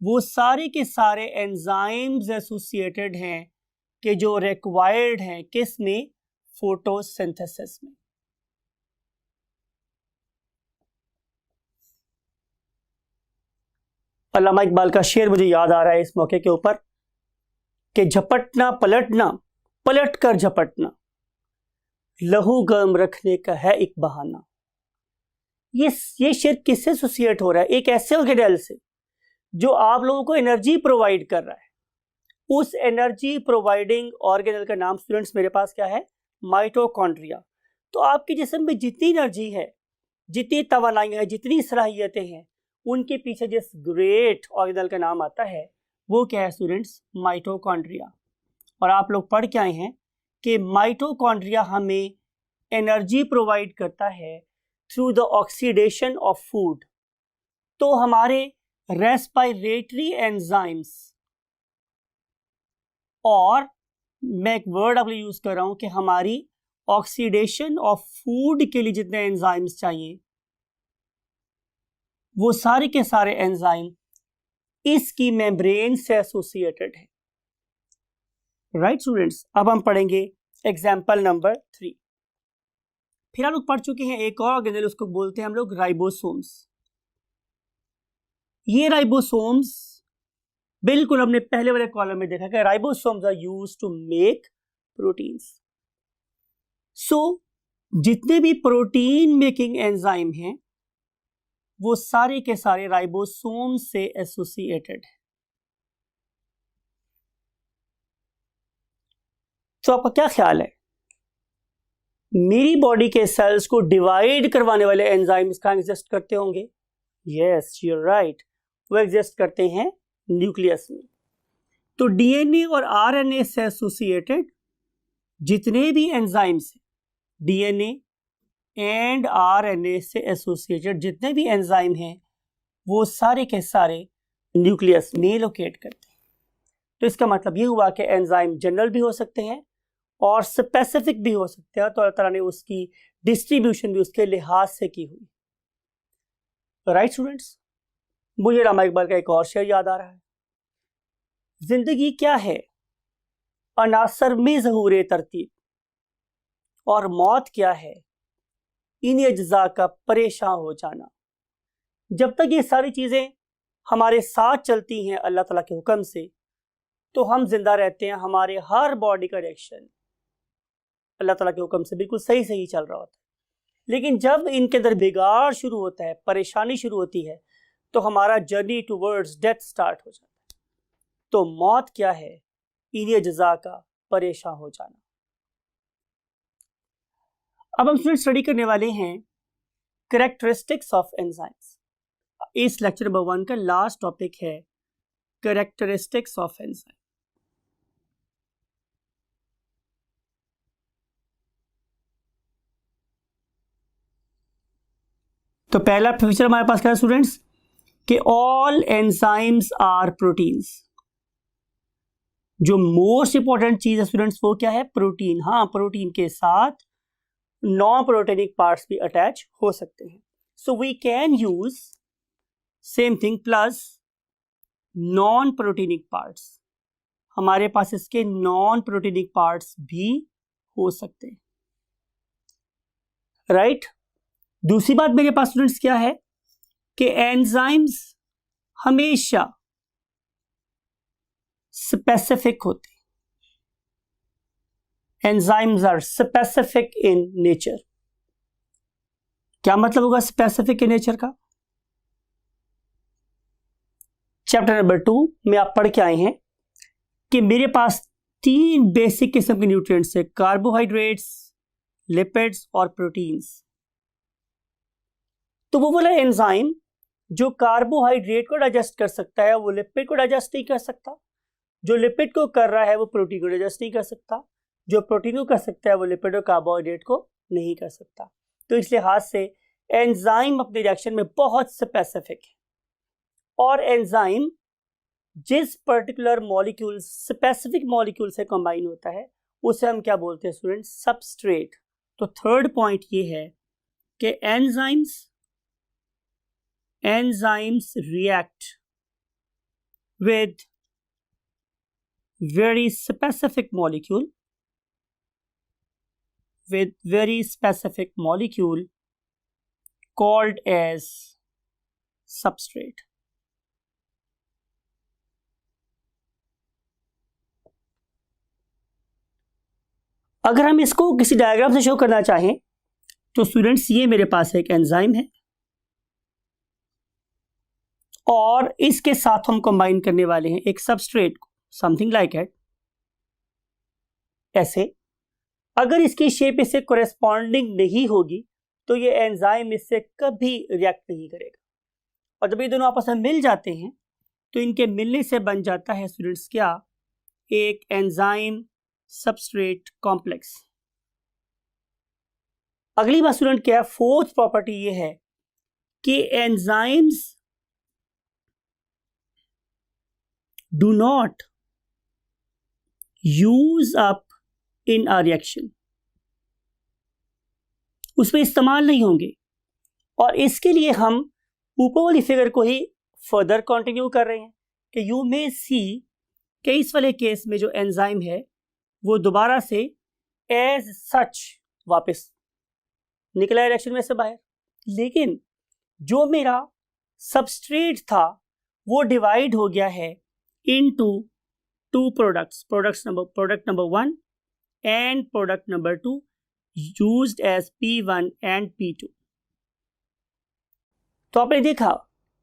वो सारे के सारे एंजाइम्स एसोसिएटेड हैं कि जो रिक्वायर्ड हैं किस में, फोटोसिंथेसिस में। अल्लामा इकबाल का शेर मुझे याद आ रहा है इस मौके के ऊपर कि झपटना पलटना, पलट कर झपटना, लहू गर्म रखने का है एक बहाना। ये शेर किससे एसोसिएट हो रहा है? एक ऐसे ऑर्गेनेल से जो आप लोगों को एनर्जी प्रोवाइड कर रहा है। उस एनर्जी प्रोवाइडिंग ऑर्गेनेल का नाम स्टूडेंट्स मेरे पास क्या है? माइटोकॉन्ड्रिया। तो आपके जिस्म में जितनी एनर्जी है, जितनी तवानाइयां हैं, जितनी सलाहियतें हैं, उनके पीछे जिस ग्रेट ऑर्गेनेल का नाम आता है वो क्या है स्टूडेंट्स? माइटोकॉन्ड्रिया। और आप लोग पढ़ के आए हैं कि माइटोकॉन्ड्रिया हमें एनर्जी प्रोवाइड करता है through the oxidation of food. तो हमारे रेस्पिरेटरी एंजाइम्स, और मैं एक वर्ड आपको यूज कर रहा हूं कि हमारी ऑक्सीडेशन ऑफ फूड के लिए जितने एंजाइम्स चाहिए, वो सारे के सारे एंजाइम इसकी मेम्ब्रेन से एसोसिएटेड है। राइट स्टूडेंट्स, अब हम पढ़ेंगे एग्जाम्पल नंबर 3। फिर हम लोग पढ़ चुके हैं एक और ऑर्गेनेल, उसको बोलते हैं हम लोग राइबोसोम्स। ये राइबोसोम्स बिल्कुल हमने पहले वाले कॉलम में देखा कि ribosomes are used to make proteins. So जितने भी प्रोटीन मेकिंग एंजाइम हैं वो सारे के सारे राइबोसोम से एसोसिएटेड है। तो आपका क्या ख्याल है, मेरी बॉडी के सेल्स को डिवाइड करवाने वाले एंजाइम्स कहां एग्जिस्ट करते होंगे? यस, यू आर राइट, वो एग्जिस्ट करते हैं न्यूक्लियस में। तो डीएनए और आरएनए से एसोसिएटेड जितने भी एंजाइम्स हैं, डीएनए एंड आरएनए से एसोसिएटेड जितने भी एंजाइम हैं, वो सारे के सारे न्यूक्लियस में लोकेट करते हैं। तो इसका मतलब ये हुआ कि एंजाइम जनरल भी हो सकते हैं और स्पेसिफिक भी हो सकते हैं। तो अल्लाह ताला ने उसकी डिस्ट्रीब्यूशन भी उसके लिहाज से की हुई। राइट स्टूडेंट्स, मुझे अल्लामा इकबाल का एक और शेर याद आ रहा है, जिंदगी क्या है अनासर में ज़हूर तरतीब, और मौत क्या है इन अज्जा का परेशान हो जाना। जब तक ये सारी चीजें हमारे साथ चलती हैं अल्लाह ताला के हुक्म से, तो हम जिंदा रहते हैं। हमारे हर बॉडी का रिएक्शन अल्लाह ताला के हुक्म से बिल्कुल सही सही चल रहा होता है। लेकिन जब इनके अंदर बिगाड़ शुरू होता है, परेशानी शुरू होती है, तो हमारा जर्नी टूवर्ड्स डेथ स्टार्ट हो जाता है। तो मौत क्या है इन्हीं जजा का परेशान हो जाना। अब हम स्टडी करने वाले हैं कैरेक्टरिस्टिक्स ऑफ एंजाइम्स। इस लेक्चर नंबर 1 का लास्ट टॉपिक है कैरेक्टरिस्टिक्स ऑफ एंजाइम। तो पहला फीचर हमारे पास क्या है स्टूडेंट्स, कि ऑल एंजाइम्स आर प्रोटीन्स। जो मोस्ट इंपॉर्टेंट चीज है स्टूडेंट्स वो क्या है? प्रोटीन। हाँ, प्रोटीन के साथ नॉन प्रोटीनिक पार्ट्स भी अटैच हो सकते हैं। So we can use same thing plus non proteinic parts. हमारे पास इसके नॉन प्रोटीनिक पार्ट्स भी हो सकते हैं। राइट। दूसरी बात मेरे पास स्टूडेंट्स क्या है कि एंजाइम्स हमेशा स्पेसिफिक होते हैं। Enzymes are specific in nature. क्या मतलब होगा स्पेसिफिक इन नेचर का? चैप्टर नंबर 2 में आप पढ़ के आए हैं कि मेरे पास 3 बेसिक किस्म के न्यूट्रिएंट्स है, कार्बोहाइड्रेट्स, लिपिड्स और प्रोटीन्स। तो वो वाला एंजाइम जो कार्बोहाइड्रेट को डाइजेस्ट कर सकता है वो लिपिड को डाइजेस्ट नहीं कर सकता, जो लिपिड को कर रहा है वो प्रोटीन को डाइजेस्ट नहीं कर सकता, जो प्रोटीन को कर सकता है वो लिपिड और कार्बोहाइड्रेट को नहीं कर सकता। तो इस लिहाज से एंजाइम अपने रिएक्शन में बहुत स्पेसिफिक है। और एंजाइम जिस पर्टिकुलर मॉलिक्यूल, स्पेसिफिक मॉलिक्यूल से कंबाइन होता है उसे हम क्या बोलते हैं स्टूडेंट्स? सबस्ट्रेट। तो थर्ड पॉइंट ये है कि enzymes react with very specific molecule with very specific molecule called as substrate. अगर हम इसको किसी डायग्राम से शो करना चाहें तो स्टूडेंट्स, ये मेरे पास एक एंजाइम है और इसके साथ हम कंबाइन करने वाले हैं एक सबस्ट्रेट को, समथिंग लाइक इट ऐसे। अगर इसकी शेप इससे कोरेस्पॉन्डिंग नहीं होगी तो ये एंजाइम इससे कभी रिएक्ट नहीं करेगा, और जब ये दोनों आपस में मिल जाते हैं तो इनके मिलने से बन जाता है स्टूडेंट्स क्या, एक एंजाइम सबस्ट्रेट कॉम्प्लेक्स। अगली बात स्टूडेंट क्या है, फोर्थ प्रॉपर्टी ये है कि enzymes do not use up in a reaction, उसमें इस्तेमाल नहीं होंगे। और इसके लिए हम ऊपर वाली फिगर को ही फर्दर कंटिन्यू कर रहे हैं कि यू मे सी कि इस वाले केस में जो एंजाइम है वो दोबारा से एज सच वापस निकला है रिएक्शन में से बाहर, लेकिन जो मेरा सबस्ट्रेट था वो डिवाइड हो गया है into two products, product number 1 and product number 2 used as P1 and P2। तो आपने देखा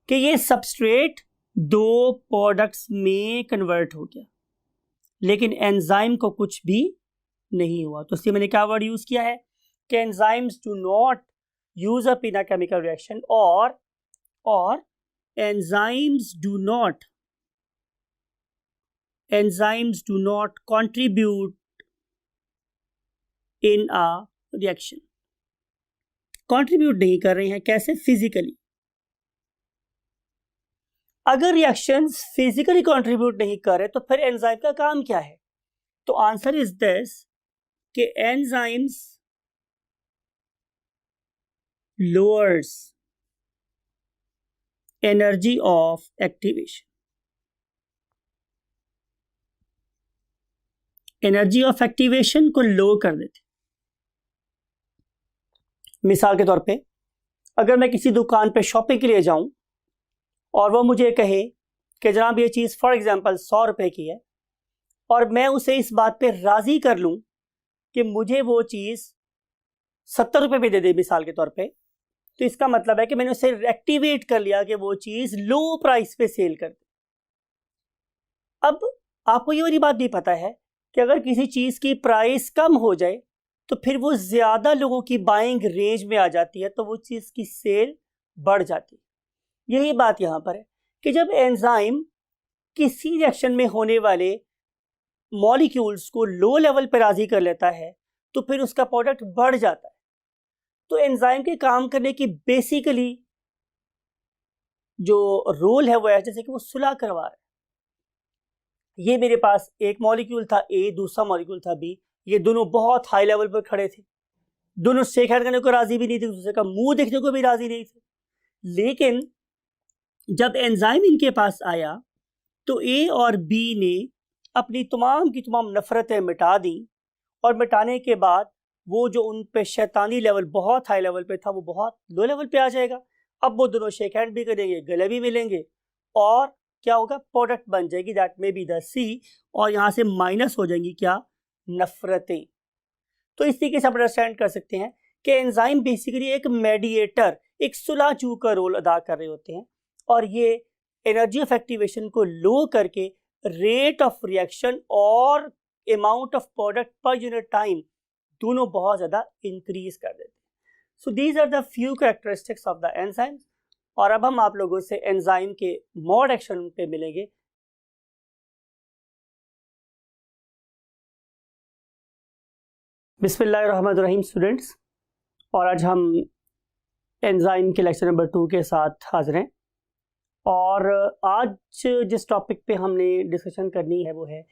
कि ये सबस्ट्रेट दो प्रोडक्ट्स में कन्वर्ट हो गया, लेकिन एंजाइम को कुछ भी नहीं हुआ। तो इसलिए मैंने क्या वर्ड यूज किया है कि enzymes do not use up in a chemical reaction, और enzymes do not contribute in a reaction. Contribute नहीं कर रहे हैं, कैसे? फिजिकली। अगर रिएक्शंस फिजिकली कंट्रीब्यूट नहीं कर रहे तो फिर एंजाइम का काम क्या है? तो आंसर इज दिस कि enzymes lowers energy of activation. Energy of activation को लो कर देते। मिसाल के तौर पे अगर मैं किसी दुकान पे शॉपिंग के लिए जाऊं और वो मुझे कहे कि जनाब ये चीज़ फॉर एग्जांपल 100 रुपए की है, और मैं उसे इस बात पे राज़ी कर लूं कि मुझे वो चीज़ 70 रुपए पे दे दे मिसाल के तौर पे, तो इसका मतलब है कि मैंने उसे एक्टिवेट कर लिया कि वो चीज़ लो प्राइस पे सेल कर दे। अब आपको ये वाली बात भी पता है कि अगर किसी चीज़ की प्राइस कम हो जाए तो फिर वो ज़्यादा लोगों की बाइंग रेंज में आ जाती है, तो वो चीज़ की सेल बढ़ जाती है। यही बात यहाँ पर है कि जब एंजाइम किसी रिएक्शन में होने वाले मॉलिक्यूल्स को लो लेवल पर राजी कर लेता है तो फिर उसका प्रोडक्ट बढ़ जाता है। तो एंजाइम के काम करने की बेसिकली जो रोल है वो है जैसे कि वो सुलह करवा रहा है। ये मेरे पास एक मॉलिक्यूल था ए, दूसरा मॉलिक्यूल था बी, ये दोनों बहुत हाई लेवल पर खड़े थे, दोनों शेक हैंड करने को राजी भी नहीं थे, दूसरे का मुंह देखने को भी राजी नहीं थे। लेकिन जब एंजाइम इनके पास आया तो ए और बी ने अपनी तमाम की तमाम नफरतें मिटा दी, और मिटाने के बाद वो जो उन पे शैतानी लेवल बहुत हाई लेवल पे था वो बहुत लो लेवल पे आ जाएगा। अब वो दोनों शेक हैंड भी करेंगे, गले भी मिलेंगे, और क्या होगा, प्रोडक्ट बन जाएगी, दैट मे बी द सी, और यहाँ से माइनस हो जाएंगी क्या, नफरतें। तो इस तरीके से आप अंडरस्टैंड कर सकते हैं कि एंजाइम बेसिकली एक मेडिएटर, एक सुलहजू का रोल अदा कर रहे होते हैं, और ये एनर्जी ऑफ एक्टिवेशन को लो करके रेट ऑफ रिएक्शन और amount of product per unit time दोनों बहुत ज़्यादा इंक्रीज कर देते हैं। So these are the few characteristics of the enzymes. और अब हम आप लोगों से एंजाइम के मोड एक्शन पे मिलेंगे। बिस्मिल्लाहिर्रहमानिर्रहीम स्टूडेंट्स, और आज हम एंजाइम के लेक्चर नंबर 2 के साथ हाजिर हैं। और आज जिस टॉपिक पे हमने डिस्कशन करनी है वो है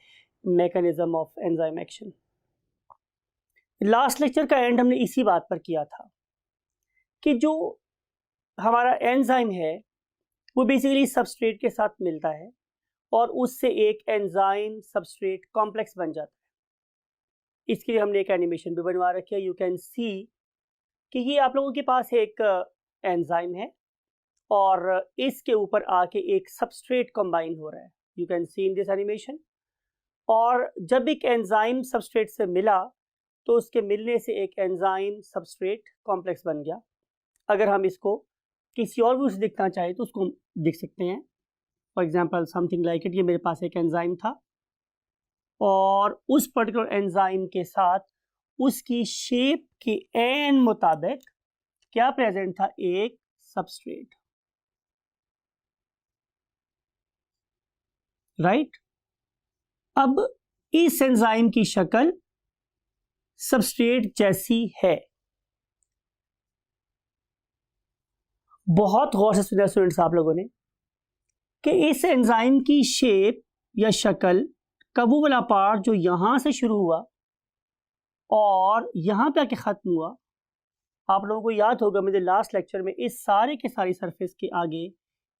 mechanism of enzyme action. Last lecture का एंड हमने इसी बात पर किया था कि जो हमारा एंजाइम है वो बेसिकली सबस्ट्रेट के साथ मिलता है, और उससे एक एंजाइम सबस्ट्रेट कॉम्प्लेक्स बन जाता है। इसके लिए हमने एक एनिमेशन भी बनवा रखी है। यू कैन सी कि ये आप लोगों के पास एक एंजाइम है और इसके ऊपर आके एक सबस्ट्रेट कंबाइन हो रहा है। You can C in this animation. और जब एक एंजाइम सबस्ट्रेट से मिला तो उसके मिलने से एक एंजाइम सबस्ट्रेट कॉम्प्लेक्स बन गया। अगर हम इसको किसी और भी उसे दिखना चाहे तो उसको दिख सकते हैं। For example something like it, ये मेरे पास एक एंजाइम था और उस पर्टिकुलर एंजाइम के साथ उसकी शेप के एन मुताबिक क्या प्रेजेंट था, एक सबस्ट्रेट, राइट। अब इस एंजाइम की शक्ल सबस्ट्रेट जैसी है। बहुत गौर से सुना स्टूडेंट्स आप लोगों ने कि इस एंजाइम की शेप या शक्ल का वो वाला पार्ट जो यहां से शुरू हुआ और यहां पे आके खत्म हुआ, आप लोगों को याद होगा मुझे लास्ट लेक्चर में इस सारे के सारी सरफेस के आगे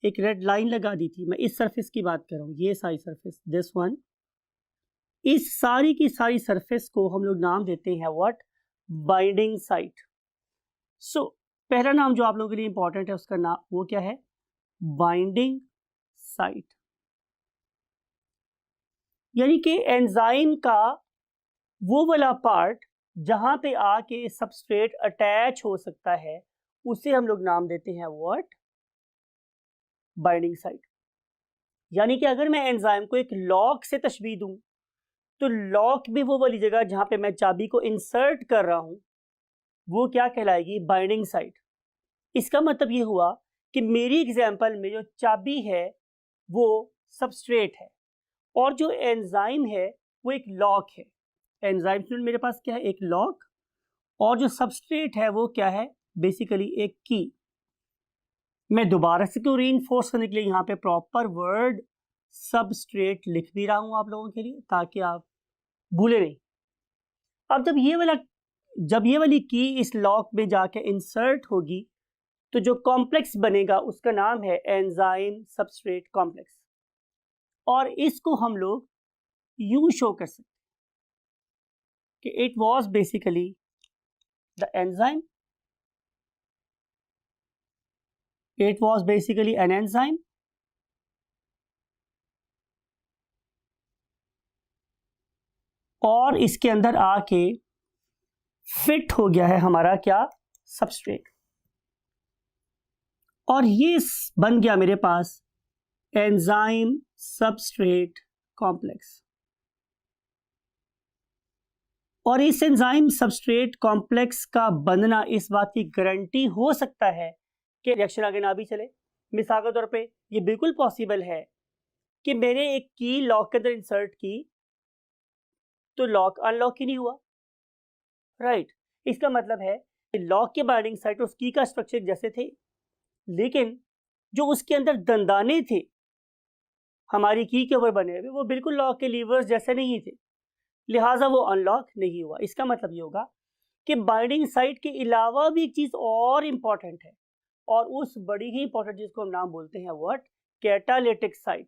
एक रेड लाइन लगा दी थी। मैं इस सरफेस की बात कर रहा हूं, ये सारी सरफेस, दिस वन। इस सारी की सारी सरफेस को हम लोग नाम देते हैं व्हाट, बाइंडिंग साइट। सो पहला नाम जो आप लोगों के लिए इंपॉर्टेंट है उसका नाम वो क्या है, बाइंडिंग साइट। यानी कि एंजाइम का वो वाला पार्ट जहां पे आके सबस्ट्रेट अटैच हो सकता है उसे हम लोग नाम देते हैं व्हाट, बाइंडिंग साइट। यानी कि अगर मैं एंजाइम को एक लॉक से तशबीह दूं तो लॉक भी वो वाली जगह जहां पे मैं चाबी को इंसर्ट कर रहा हूं वो क्या कहलाएगी, बाइंडिंग साइट। इसका मतलब ये हुआ कि मेरी एग्जांपल में जो चाबी है वो सबस्ट्रेट है और जो एंजाइम है वो एक लॉक है। एंजाइम स्टूडेंट मेरे पास क्या है, एक लॉक, और जो सबस्ट्रेट है वो क्या है, बेसिकली एक की। मैं दोबारा से क्यों रीइंफोर्स करने के लिए यहाँ पे प्रॉपर वर्ड सबस्ट्रेट लिख भी रहा हूं आप लोगों के लिए ताकि आप भूले नहीं। अब जब ये वाली की इस लॉक में जाके इंसर्ट होगी तो जो कॉम्प्लेक्स बनेगा उसका नाम है एंजाइम सबस्ट्रेट कॉम्प्लेक्स। और इसको हम लोग यूं शो कर सकते कि it was basically the enzyme, it was basically an enzyme और इसके अंदर आके फिट हो गया है हमारा क्या, सबस्ट्रेट। और ये बन गया मेरे पास एंजाइम सबस्ट्रेट कॉम्प्लेक्स। और इस एंजाइम सबस्ट्रेट कॉम्प्लेक्स का बनना इस बात की गारंटी हो सकता है कि रिएक्शन आगे ना भी चले। मिसाल के तौर पे ये बिल्कुल पॉसिबल है कि मैंने एक की लॉक के अंदर इंसर्ट की तो लॉक अनलॉक ही नहीं हुआ, राइट। इसका मतलब है कि लॉक के बाइंडिंग साइट उस की का स्ट्रक्चर जैसे थे लेकिन जो उसके अंदर दंदाने थे हमारी की के ऊपर बने हुए वो बिल्कुल लॉक के लीवर्स जैसे नहीं थे, लिहाजा वो अनलॉक नहीं हुआ। इसका मतलब ये होगा कि बाइंडिंग साइट के अलावा भी एक चीज और इंपॉर्टेंट है और उस बड़ी ही इंपॉर्टेंट चीज को हम नाम बोलते हैं व्हाट, कैटालिटिक साइट।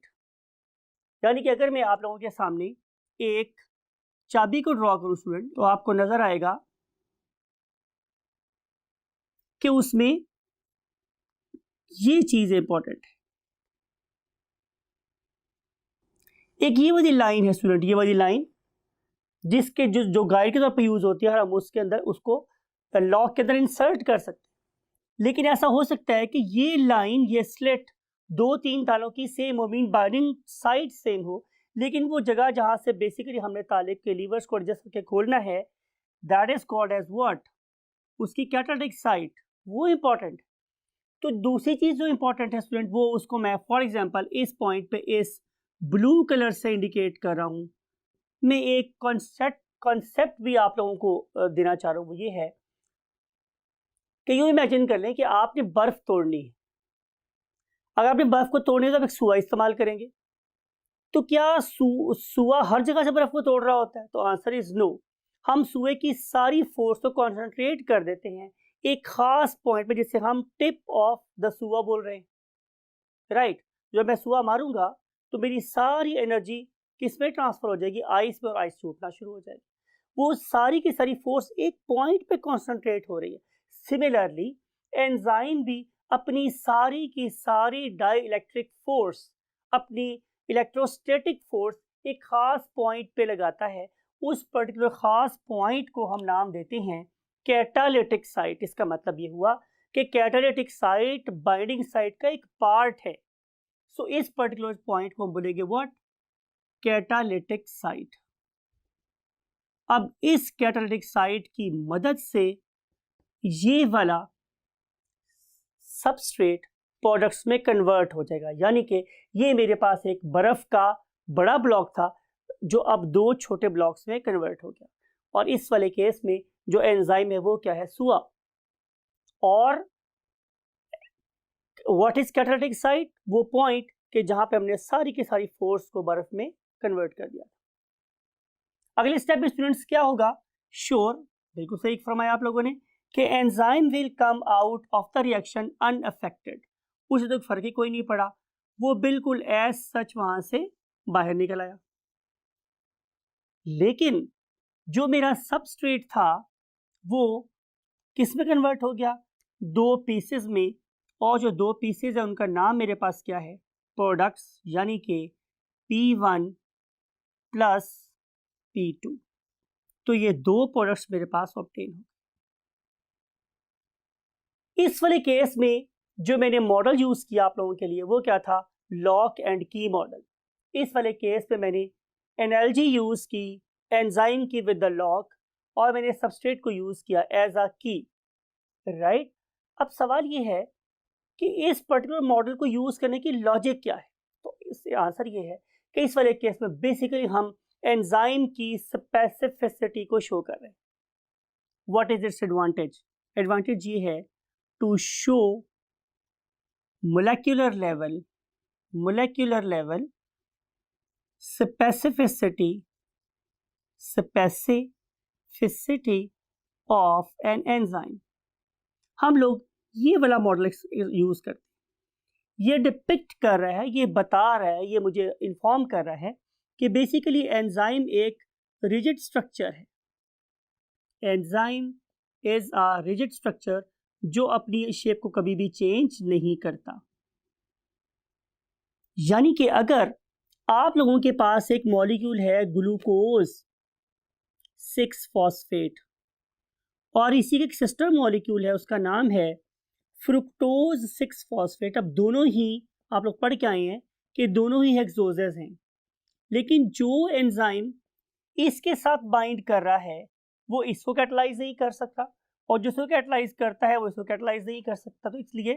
यानी कि अगर मैं आप लोगों के सामने एक चाबी को ड्रॉ करूं स्टूडेंट तो आपको नजर आएगा कि उसमें ये चीज इंपॉर्टेंट है। एक ये वाली लाइन है स्टूडेंट, ये वाली लाइन जिसके जो गाइड के तौर पर यूज होती है और हम उसके अंदर उसको लॉक के अंदर इंसर्ट कर सकते हैं। लेकिन ऐसा हो सकता है कि ये लाइन, ये स्लिट दो तीन तालों की सेम हो, मीन बाइंडिंग साइड सेम हो, लेकिन वो जगह जहां से बेसिकली हमने ताले के लीवर्स को एडजस्ट करके खोलना है that is called as what, उसकी कैटालिटिक साइट, वो इंपॉर्टेंट। तो दूसरी चीज जो इंपॉर्टेंट है स्टूडेंट वो उसको मैं फॉर एग्जांपल इस पॉइंट पे इस ब्लू कलर से इंडिकेट कर रहा हूं। मैं एक कॉन्सेप्ट भी आप लोगों को देना चाह रहा हूं, वो ये है कि यूं इमेजिन कर लें कि आपने बर्फ तोड़नी है। अगर आपने बर्फ को तोड़नी है तो आप एक सुआ इस्तेमाल करेंगे। तो क्या सुआ हर जगह से बर्फ को तोड़ रहा होता है? तो आंसर इज नो। हम सुए की सारी फोर्स को कॉन्सेंट्रेट कर देते हैं एक खास पॉइंट पे जिसे हम टिप ऑफ द सुआ बोल रहे हैं, राइट। जब मैं सुआ मारूंगा तो मेरी सारी एनर्जी किस में ट्रांसफर हो जाएगी, आइस में, और आइस टूटना शुरू हो जाएगी। वो सारी की सारी फोर्स एक पॉइंट पे कॉन्सेंट्रेट हो रही है। सिमिलरली एंजाइम भी अपनी सारी की सारी डाई इलेक्ट्रिक फोर्स, अपनी इलेक्ट्रोस्टैटिक फोर्स एक खास पॉइंट पे लगाता है। उस पर्टिकुलर खास पॉइंट को हम नाम देते हैं कैटालिटिक साइट। इसका मतलब ये हुआ कि कैटालिटिक साइट बाइंडिंग साइट का एक पार्ट है। सो इस पर्टिकुलर पॉइंट को हम बोलेंगे व्हाट, कैटालिटिक साइट। अब इस कैटालिटिक साइट की मदद से ये वाला सबस्ट्रेट प्रोडक्ट्स में कन्वर्ट हो जाएगा। यानी कि ये मेरे पास एक बर्फ का बड़ा ब्लॉक था जो अब दो छोटे ब्लॉक्स में कन्वर्ट हो गया। और इस वाले केस में जो एंजाइम है वो क्या है, सुआ। और व्हाट इज कैटालिटिक साइट, वो पॉइंट कि जहां पे हमने सारी की सारी फोर्स को बर्फ में कन्वर्ट कर दिया। अगले स्टेप में स्टूडेंट्स क्या होगा, श्योर, बिल्कुल सही फरमाया आप लोगों ने कि enzyme will come out of the reaction unaffected. उसे तो फर्क ही कोई नहीं पड़ा, वो बिल्कुल एज सच वहां से बाहर निकल आया। लेकिन जो मेरा सबस्ट्रेट था वो किस में कन्वर्ट हो गया, दो पीसेस में। और जो दो पीसेस है उनका नाम मेरे पास क्या है, प्रोडक्ट्स, यानी कि P1 प्लस P2। तो ये दो प्रोडक्ट्स मेरे पास ऑब्टेन हो। इस वाले केस में जो मैंने मॉडल यूज किया आप लोगों के लिए वो क्या था, लॉक एंड की मॉडल। इस वाले केस में मैंने एनर्जी यूज की एंजाइम की विद द लॉक, और मैंने सबस्ट्रेट को यूज किया एज अ की, राइट। अब सवाल ये है कि इस पर्टिकुलर मॉडल को यूज करने की लॉजिक क्या है। तो इसका आंसर ये है कि इस वाले केस में बेसिकली हम एंजाइम की स्पेसिफिसिटी को शो कर रहे हैं। What is its advantage, advantage ये है to show molecular level specificity of an enzyme। हम लोग ये वाला मॉडल यूज करते हैं। ये डिपिक्ट कर रहा है, ये बता रहा है, ये मुझे इन्फॉर्म कर रहा है कि बेसिकली एंजाइम एक रिजिड स्ट्रक्चर है। Enzyme is a rigid structure जो अपनी शेप को कभी भी चेंज नहीं करता। यानी कि अगर आप लोगों के पास एक मॉलिक्यूल है ग्लूकोज 6 फॉस्फेट, और इसी के सिस्टर मॉलिक्यूल है उसका नाम है फ्रुक्टोज 6 फॉस्फेट। अब दोनों ही आप लोग पढ़ के आए हैं कि दोनों ही हेक्सोजेस हैं, लेकिन जो एंजाइम इसके साथ बाइंड कर रहा है वो इसको कैटलाइज नहीं कर सकता, और जो इसको कैटलाइज करता है वो इसको कैटलाइज नहीं कर सकता। तो इसलिए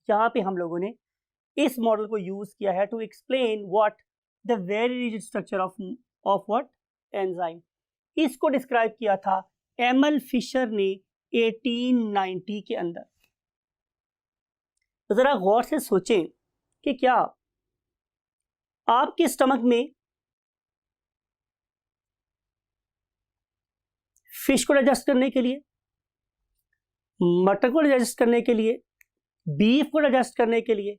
यहाँ पे हम लोगों ने इस मॉडल को यूज किया है to explain what the very rigid structure of what enzyme. इसको डिस्क्राइब किया था एमएल फिशर ने 1890 के अंदर। तो जरा गौर से सोचें कि क्या आपके स्टमक में फिश को डाइजेस्ट करने के लिए, मटन को डाइजेस्ट करने के लिए, बीफ को डाइजेस्ट करने के लिए,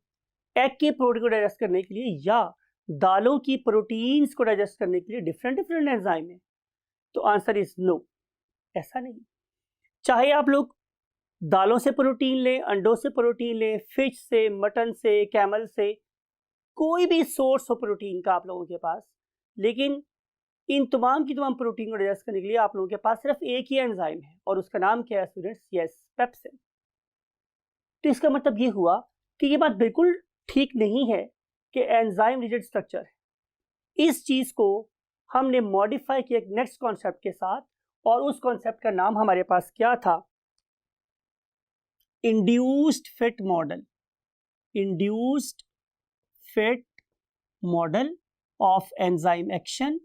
एग की प्रोटीन को डाइजेस्ट करने के लिए, या दालों की प्रोटीन्स को डाइजेस्ट करने के लिए डिफरेंट एंजाइम है। तो आंसर इज नो, ऐसा नहीं। चाहे आप लोग दालों से प्रोटीन लें, अंडों से प्रोटीन लें, फिश से, मटन से, कैमल से, कोई भी सोर्स हो प्रोटीन का आप लोगों के पास, लेकिन इन तमाम की तमाम प्रोटीन को डाइजेस्ट करने के लिए आप लोगों के पास सिर्फ एक ही एंजाइम है, और उसका नाम क्या है स्टूडेंट्स, यस, पेप्सिन। तो इसका मतलब ये हुआ कि ये बात बिल्कुल ठीक नहीं है कि एंजाइम रिजिड स्ट्रक्चर है। इस चीज को हमने मॉडिफाई किया एक नेक्स्ट कॉन्सेप्ट के साथ, और उस कॉन्सेप्ट का नाम हमारे पास क्या था, induced fit model. Induced fit model of enzyme action.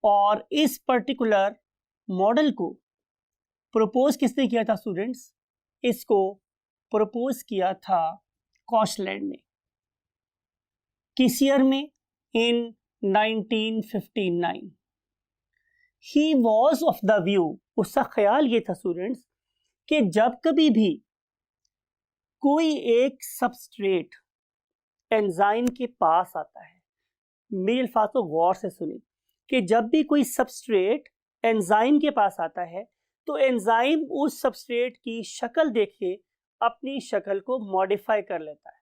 और इस पर्टिकुलर मॉडल को प्रपोज किसने किया था स्टूडेंट्स, इसको प्रपोज किया था कॉशलैंड ने। किस ईयर में, इन 1959। He was of the view, उसका ख्याल ये था स्टूडेंट्स कि जब कभी भी कोई एक सबस्ट्रेट एंजाइम के पास आता है, मेरे अल्फाज को गौर से सुनिए कि जब भी कोई सबस्ट्रेट एंजाइम के पास आता है तो एंजाइम उस सबस्ट्रेट की शक्ल देख के अपनी शक्ल को मॉडिफाई कर लेता है।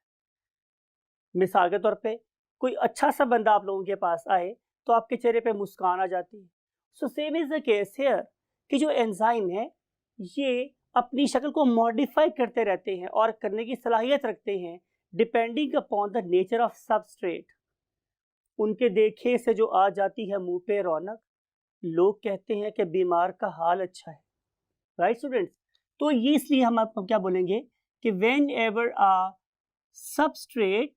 मिसाल के तौर पे कोई अच्छा सा बंदा आप लोगों के पास आए तो आपके चेहरे पे मुस्कान आ जाती है। So same is the case here कि जो एंजाइम है ये अपनी शक्ल को मॉडिफाई करते रहते हैं और करने की सलाहियत रखते हैं depending upon the nature of substrate. उनके देखे से जो आ जाती है मुंह पे रौनक, लोग कहते हैं कि बीमार का हाल अच्छा है। राइट स्टूडेंट्स, तो ये इसलिए हम आपको क्या बोलेंगे कि whenever a substrate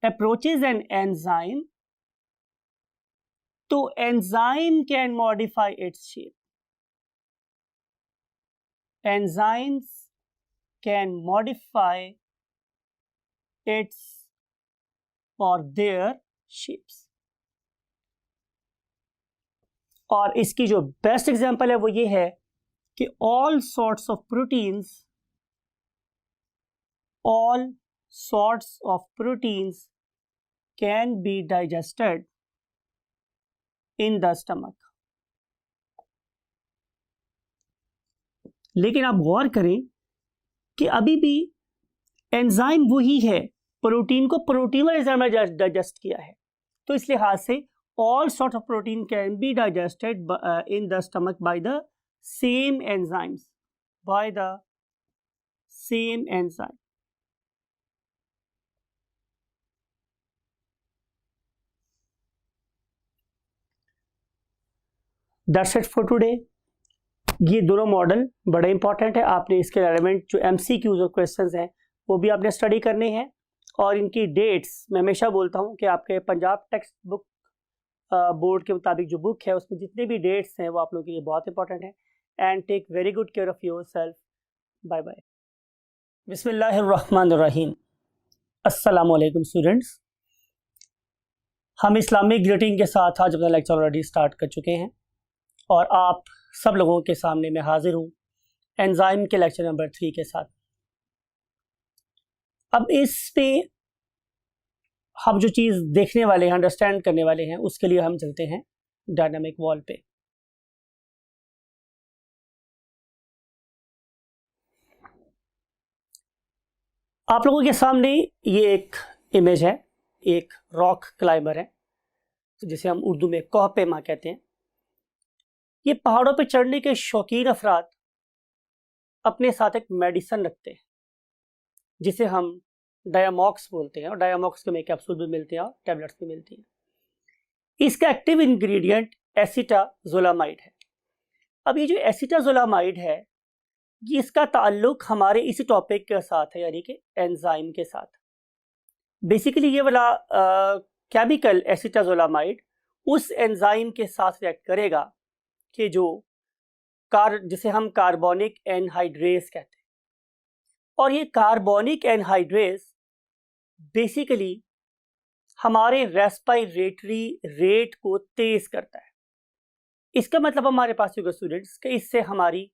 approaches an enzyme, तो enzyme can modify its shape. Enzymes can modify its और देयर शेप्स। और इसकी जो बेस्ट एग्जांपल है वो ये है कि all sorts of proteins can be digested in the stomach। लेकिन आप गौर करें कि अभी भी एंजाइम वही है, प्रोटीन को प्रोटीन वाले एंजाइम ने डाइजेस्ट किया है। तो इस लिहाज से all sorts of protein can be digested in the stomach by the same enzymes, by the same enzyme। That's it for today। ये दोनों मॉडल बड़े इंपॉर्टेंट है, आपने इसके रेलेवेंट जो MCQs और क्वेश्चंस हैं वो भी आपने स्टडी करने हैं। और इनकी डेट्स मैं हमेशा बोलता हूँ कि आपके पंजाब टेक्स्ट बुक बोर्ड के मुताबिक जो बुक है उसमें जितने भी डेट्स हैं वो आप लोगों के लिए बहुत इंपॉर्टेंट है। And take very good care of your self. Bye bye. बिस्मिल्लाहिर्रहमानिर्रहीम। अस्सलाम वालेकुम स्टूडेंट्स। हम इस्लामिक ग्रीटिंग के साथ आज अपना लेक्चर ऑलरेडी स्टार्ट कर चुके हैं और आप सब लोगों के सामने मैं हाजिर हूँ एंजाइम के लेक्चर नंबर 3 के साथ। अब इसमें हम जो चीज़ देखने वाले हैं, अंडरस्टैंड करने वाले हैं, उसके लिए हम चलते हैं डायनामिक वॉल पे। आप लोगों के सामने ये एक इमेज है, एक रॉक क्लाइंबर है जिसे हम उर्दू में कोहपेमा कहते हैं। ये पहाड़ों पे चढ़ने के शौकीन अफराद अपने साथ एक मेडिसन रखते हैं जिसे हम डायामॉक्स बोलते हैं, और डायामॉक्स के में कैप्सूल भी मिलते हैं और टैबलेट्स भी मिलती हैं। इसका एक्टिव इंग्रेडिएंट एसिटाजोलामाइड है। अब ये जो एसिटाजोलामाइड है ये इसका ताल्लुक हमारे इसी टॉपिक के साथ है, यानी कि एंजाइम के साथ। बेसिकली ये वाला केमिकल एसिटाजोलामाइड उस एंजाइम के साथ रिएक्ट करेगा कि जिसे हम कार्बोनिक एनहाइड्रेस कहते हैं। और ये कार्बोनिक एनहाइड्रेस बेसिकली हमारे रेस्पिरेटरी रेट को तेज करता है। इसका मतलब हमारे पास होगा स्टूडेंट्स कि इससे हमारी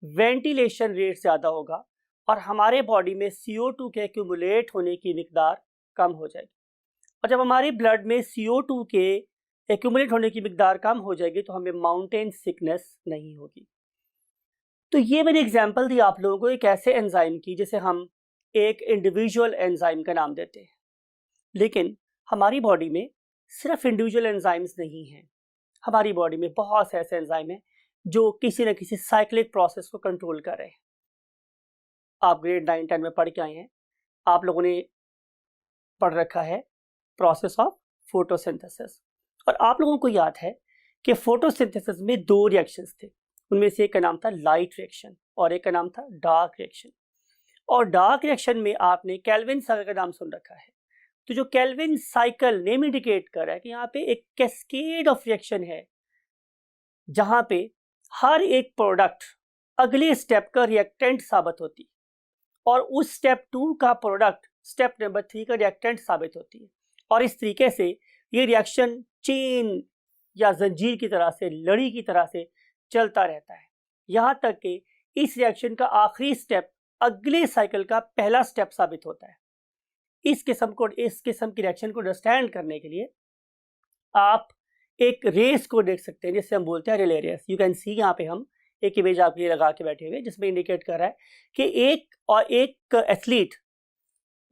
वेंटिलेशन रेट ज़्यादा होगा और हमारे बॉडी में CO2 के एक्यूमुलेट होने की मिकदार कम हो जाएगी। और जब हमारी ब्लड में CO2 के एक्यूमुलेट होने की मिकदार कम हो जाएगी तो हमें माउंटेन सिकनेस नहीं होगी। तो ये मैंने एग्जांपल दी आप लोगों को एक ऐसे एंजाइम की जिसे हम एक इंडिविजुअल एंजाइम का नाम देते हैं। लेकिन हमारी बॉडी में सिर्फ इंडिविजुअल एंजाइम्स नहीं हैं, हमारी बॉडी में बहुत से ऐसे एंजाइम हैं जो किसी न किसी साइक्लिक प्रोसेस को कंट्रोल कर रहे हैं। आप ग्रेड 9-10 में पढ़ के आए हैं, आप लोगों ने पढ़ रखा है प्रोसेस ऑफ फोटोसिंथेसिस। और आप लोगों को याद है कि फोटोसिंथेसिस में 2 रिएक्शंस थे, उनमें से एक का नाम था लाइट रिएक्शन और एक का नाम था डार्क रिएक्शन। और डार्क रिएक्शन में आपने केल्विन साइकिल का नाम सुन रखा है। तो जो केल्विन साइकिल नेम इंडिकेट कर रहा है कि यहाँ पे एक कैस्केड ऑफ रिएक्शन है जहां पे हर एक प्रोडक्ट अगले स्टेप का रिएक्टेंट साबित होती है और उस स्टेप 2 का प्रोडक्ट स्टेप नंबर 3 का रिएक्टेंट साबित होती है। और इस तरीके से ये रिएक्शन चेन या जंजीर की तरह से, लड़ी की तरह से चलता रहता है, यहाँ तक कि इस रिएक्शन का आखिरी स्टेप अगले साइकिल का पहला स्टेप साबित होता है। इस किस्म की रिएक्शन को अंडरस्टैंड करने के लिए आप एक रेस को देख सकते हैं जिससे हम बोलते हैं relay race. You can see यहाँ पे हम एक इमेज आपके लिए लगा के बैठे हुए जिसमें इंडिकेट कर रहा है कि एक एथलीट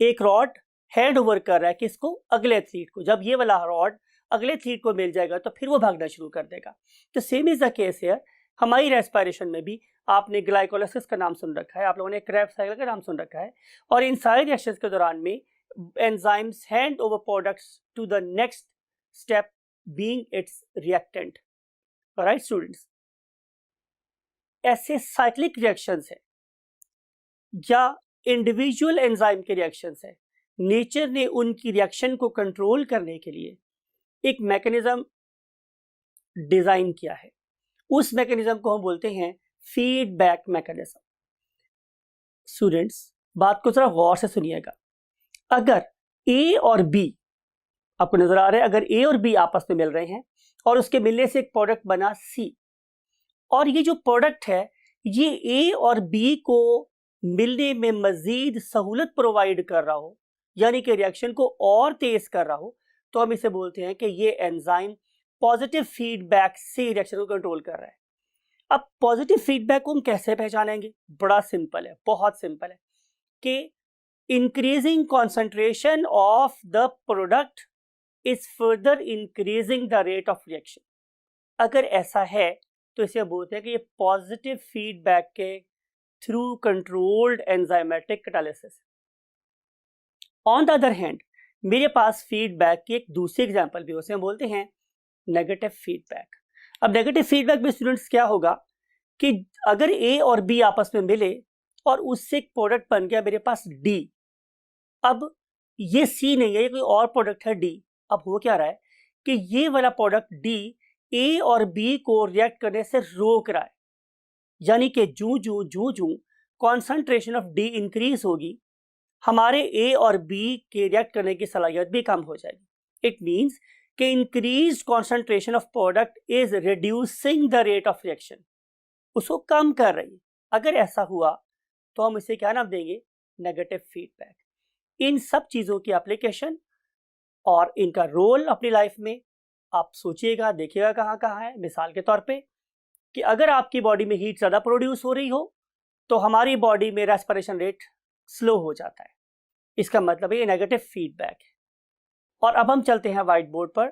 एक रॉड हैंड ओवर कर रहा है किसको, अगले एथलीट को। जब ये वाला रॉड अगले एथलीट को मिल जाएगा तो फिर वो भागना शुरू कर देगा। तो सेम इज द केस है, हमारी रेस्पिरेशन में भी आपने ग्लाइकोलाइसिस का नाम सुन रखा है, आप लोगों ने क्रेब्स साइकिल का नाम सुन रखा है, और इन सारे रिएक्शंस के दौरान में enzymes hand over products to the next step being its reactant. Right students, ऐसे साइक्लिक रिएक्शंस है या इंडिविजुअल एंजाइम के रिएक्शंस है, नेचर ने उनकी रिएक्शन को कंट्रोल करने के लिए एक मैकेनिज्म डिजाइन किया है। उस मैकेनिज्म को हम बोलते हैं फीडबैक मैकेनिज्म। स्टूडेंट्स, बात को जरा गौर से सुनिएगा। अगर ए और बी, आपको नजर आ रहा है, अगर ए और बी आपस में मिल रहे हैं और उसके मिलने से एक प्रोडक्ट बना सी, और ये जो प्रोडक्ट है ये ए और बी को मिलने में मजीद सहूलत प्रोवाइड कर रहा हो, यानी कि रिएक्शन को और तेज कर रहा हो, तो हम इसे बोलते हैं कि ये एंजाइम पॉजिटिव फीडबैक से रिएक्शन को कंट्रोल कर रहा है। अब पॉजिटिव फीडबैक को हम कैसे पहचानेंगे? बड़ा सिंपल है, बहुत सिंपल है कि increasing concentration of the product is further increasing the rate of reaction. अगर ऐसा है तो इसे बोलते हैं कि ये पॉजिटिव फीडबैक के through controlled enzymatic catalysis. On the other hand, मेरे पास फीडबैक की एक दूसरी एग्जांपल भी, उसे हम बोलते हैं नेगेटिव फीडबैक। अब नेगेटिव फीडबैक में स्टूडेंट्स क्या होगा कि अगर ए और बी आपस में मिले और उससे एक प्रोडक्ट बन गया मेरे पास डी, अब ये सी नहीं है, ये कोई और प्रोडक्ट है डी। अब हो क्या रहा है कि ये वाला प्रोडक्ट डी ए और बी को रिएक्ट करने से रोक रहा है, यानी कि जू कॉन्सेंट्रेशन ऑफ डी इंक्रीज होगी, हमारे ए और बी के रिएक्ट करने की सलाहियत भी कम हो जाएगी। इट मीन्स कि increase concentration of product is reducing the rate of reaction, उसको कम कर रही है। अगर ऐसा हुआ तो हम इसे क्या नाम देंगे? Negative feedback. इन सब चीज़ों की एप्लीकेशन और इनका रोल अपनी लाइफ में आप सोचिएगा, देखिएगा कहाँ कहाँ है। मिसाल के तौर पे कि अगर आपकी बॉडी में हीट ज़्यादा प्रोड्यूस हो रही हो तो हमारी बॉडी में रेस्पिरेशन रेट स्लो हो जाता है, इसका मतलब ये नेगेटिव फीडबैक है। और अब हम चलते हैं व्हाइट बोर्ड पर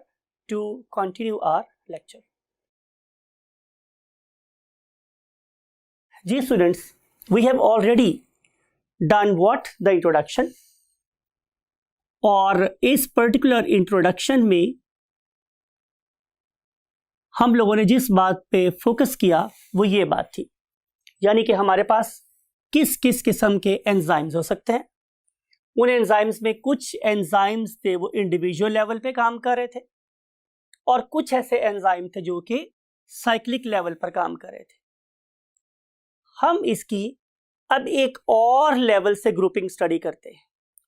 टू कंटिन्यू आवर लेक्चर। जी students, we have already done what the introduction, और इस पर्टिकुलर इंट्रोडक्शन में हम लोगों ने जिस बात पे फोकस किया वो ये बात थी, यानी कि हमारे पास किस किस किस्म के एंजाइम्स हो सकते हैं। उन एंजाइम्स में कुछ एंजाइम्स थे वो इंडिविजुअल लेवल पे काम कर रहे थे, और कुछ ऐसे एंजाइम थे जो कि साइक्लिक लेवल पर काम कर रहे थे। हम इसकी अब एक और लेवल से ग्रुपिंग स्टडी करते हैं,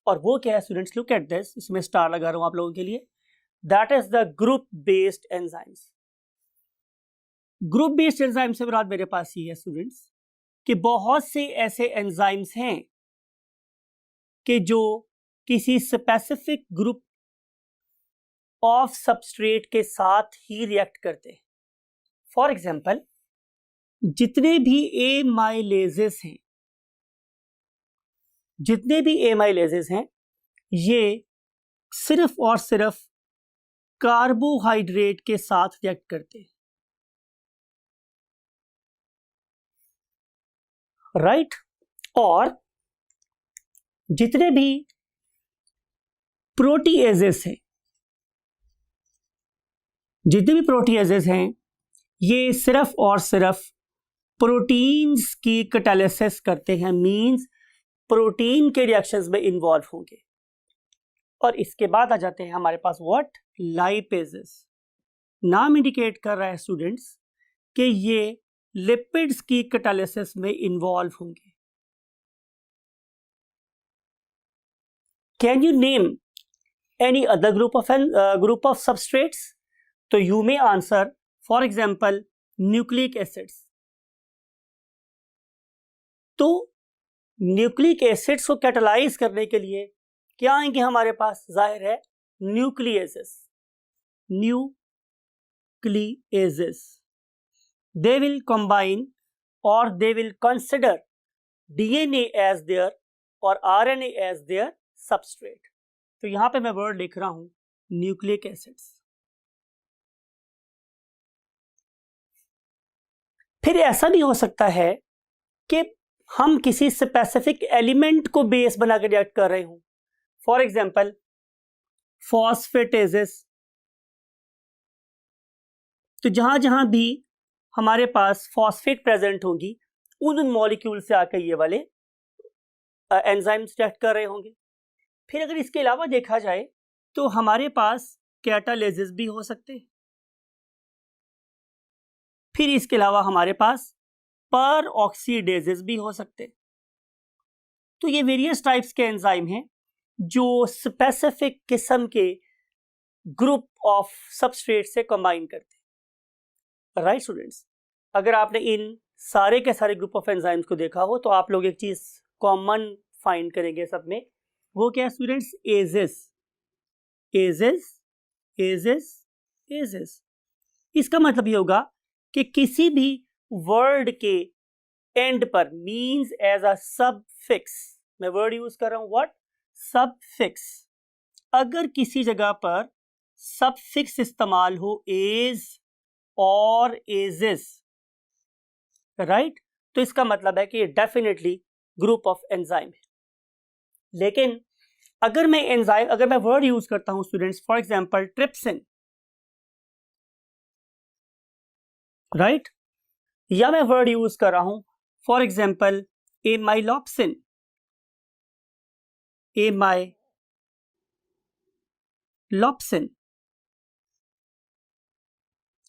और वो क्या है स्टूडेंट्स? लुक एट दिस, इसमें स्टार लगा रहा हूं आप लोगों के लिए। That is the group based enzymes. Group based enzyme से मुराद मेरे पास ही है स्टूडेंट्स कि बहुत से ऐसे एंजाइम्स हैं कि जो किसी स्पेसिफिक ग्रुप ऑफ सबस्ट्रेट के साथ ही रिएक्ट करते हैं। फॉर एग्जांपल, जितने भी एमाइलेजेस हैं, ये सिर्फ और सिर्फ कार्बोहाइड्रेट के साथ रिएक्ट करते हैं, राइट? और जितने भी प्रोटीएजेस हैं, ये सिर्फ और सिर्फ प्रोटीन्स की कैटालिसिस करते हैं, मींस प्रोटीन के रिएक्शंस में इन्वॉल्व होंगे। और इसके बाद आ जाते हैं हमारे पास व्हाट? लाइपेजेस। नाम इंडिकेट कर रहा है स्टूडेंट्स कि ये लिपिड्स की कैटालिसिस में इन्वॉल्व होंगे। Can you name any other group of substrates? तो you may answer for example nucleic acids. तो न्यूक्लिक एसिड्स को कैटालाइज करने के लिए क्या आएंगे हमारे पास? जाहिर है nucleases, nucleases. They will combine और they will consider DNA as their और आरएनए एज देयर सबस्ट्रेट। तो यहां पे मैं वर्ड लिख रहा हूं न्यूक्लिक एसिड्स। फिर ऐसा भी हो सकता है कि हम किसी स्पेसिफिक एलिमेंट को बेस बना के रिएक्ट कर रहे हूं। For example phosphatases. तो जहां जहां भी हमारे पास फॉस्फेट प्रेजेंट होगी उन मॉलिक्यूल से आकर ये वाले एंजाइम्स रिएक्ट कर रहे होंगे। फिर अगर इसके अलावा देखा जाए तो हमारे पास कैटालिसिस भी हो सकते हैं। फिर इसके अलावा हमारे पास पर ऑक्सीडेजेस भी हो सकते हैं। तो ये वेरियस टाइप्स के एंजाइम हैं जो स्पेसिफिक किस्म के ग्रुप ऑफ सबस्ट्रेट से कंबाइन करते हैं। राइट स्टूडेंट्स, अगर आपने इन सारे के सारे ग्रुप ऑफ एंजाइम्स को देखा हो तो आप लोग एक चीज कॉमन फाइंड करेंगे सब में। वो क्या है students? Edges, edges, edges, edges. इसका मतलब ये होगा कि किसी भी वर्ड के एंड पर मीन्स एज अ सबफिक्स, मैं वर्ड यूज कर रहा हूं व्हाट? सबफिक्स। अगर किसी जगह पर सबफिक्स इस्तेमाल हो एज और एजेस, राइट, तो इसका मतलब है कि ये डेफिनेटली ग्रुप ऑफ एंजाइम है। लेकिन अगर मैं वर्ड यूज करता हूं students, for example trypsin, right, या मैं वर्ड यूज कर रहा हूं फॉर एग्जांपल एमाइलॉप्सिन, एमाइलॉप्सिन,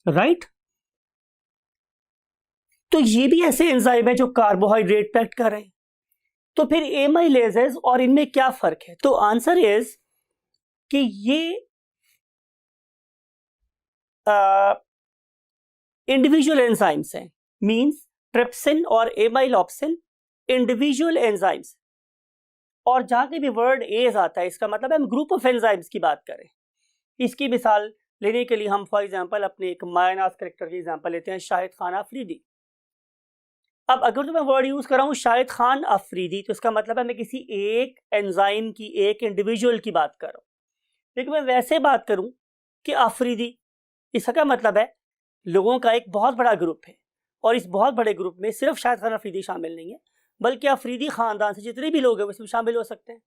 राइट, तो ये भी ऐसे एंजाइम है जो कार्बोहाइड्रेट पैक्ट कर रहे हैं। तो फिर एमाइलेजेस और इनमें क्या फर्क है? तो आंसर इज कि ये इंडिविजुअल एंजाइम्स हैं। मींस ट्रिप्सिन और एमाइलॉप्सिन इंडिविजुअल एंजाइम्स। और जहां के भी वर्ड एज आता है इसका मतलब हम ग्रुप ऑफ एंजाइम्स की बात करें। इसकी मिसाल लेने के लिए हम फॉर एग्जांपल अपने एक मायनाज कैरेक्टर की एग्जांपल लेते हैं, शाहिद खान अफरीदी। अब अगर तो मैं वर्ड यूज कर रहा हूं शाहिद खान अफरीदी, तो इसका मतलब है मैं किसी एक एंजाइम की, एक इंडिविजुअल की बात कर रहा हूं। लेकिन मैं वैसे बात करूं कि अफरीदी, इसका क्या मतलब है? लोगों का एक बहुत बड़ा ग्रुप है और इस बहुत बड़े ग्रुप में सिर्फ शाहिद खान अफरीदी शामिल नहीं है, बल्कि अफरीदी खानदान से जितने भी लोग हैं उसमें शामिल हो सकते हैं।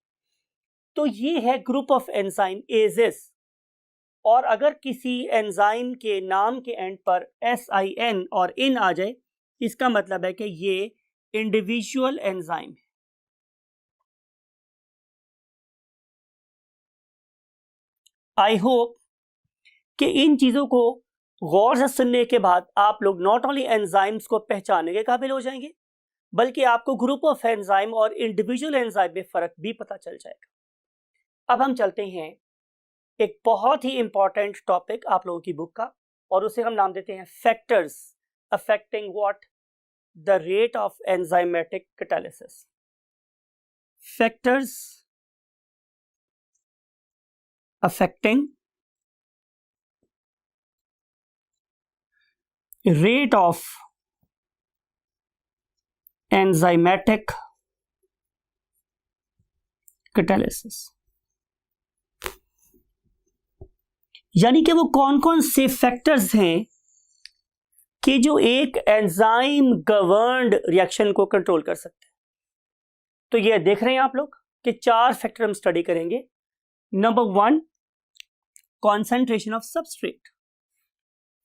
तो ये है ग्रुप ऑफ एंजाइम एजेस। और अगर किसी एंजाइम के नाम के एंड पर SIN और इन आ जाए, इसका मतलब है कि ये इंडिविजुअल एंजाइम है। आई होप कि इन चीजों को गौर से सुनने के बाद आप लोग नॉट ओनली एंजाइम्स को पहचानने के काबिल हो जाएंगे, बल्कि आपको ग्रुप ऑफ एंजाइम और इंडिविजुअल एंजाइम में फर्क भी पता चल जाएगा। अब हम चलते हैं एक बहुत ही इंपॉर्टेंट टॉपिक आप लोगों की बुक का, और उसे हम नाम देते हैं factors affecting what? The rate of enzymatic catalysis. Factors affecting rate of enzymatic catalysis, यानी कि वो कौन कौन से फैक्टर्स हैं कि जो एक एंजाइम गवर्न्ड रिएक्शन को कंट्रोल कर सकते हैं। तो ये देख रहे हैं आप लोग कि 4 फैक्टर हम स्टडी करेंगे। Number 1 concentration of substrate,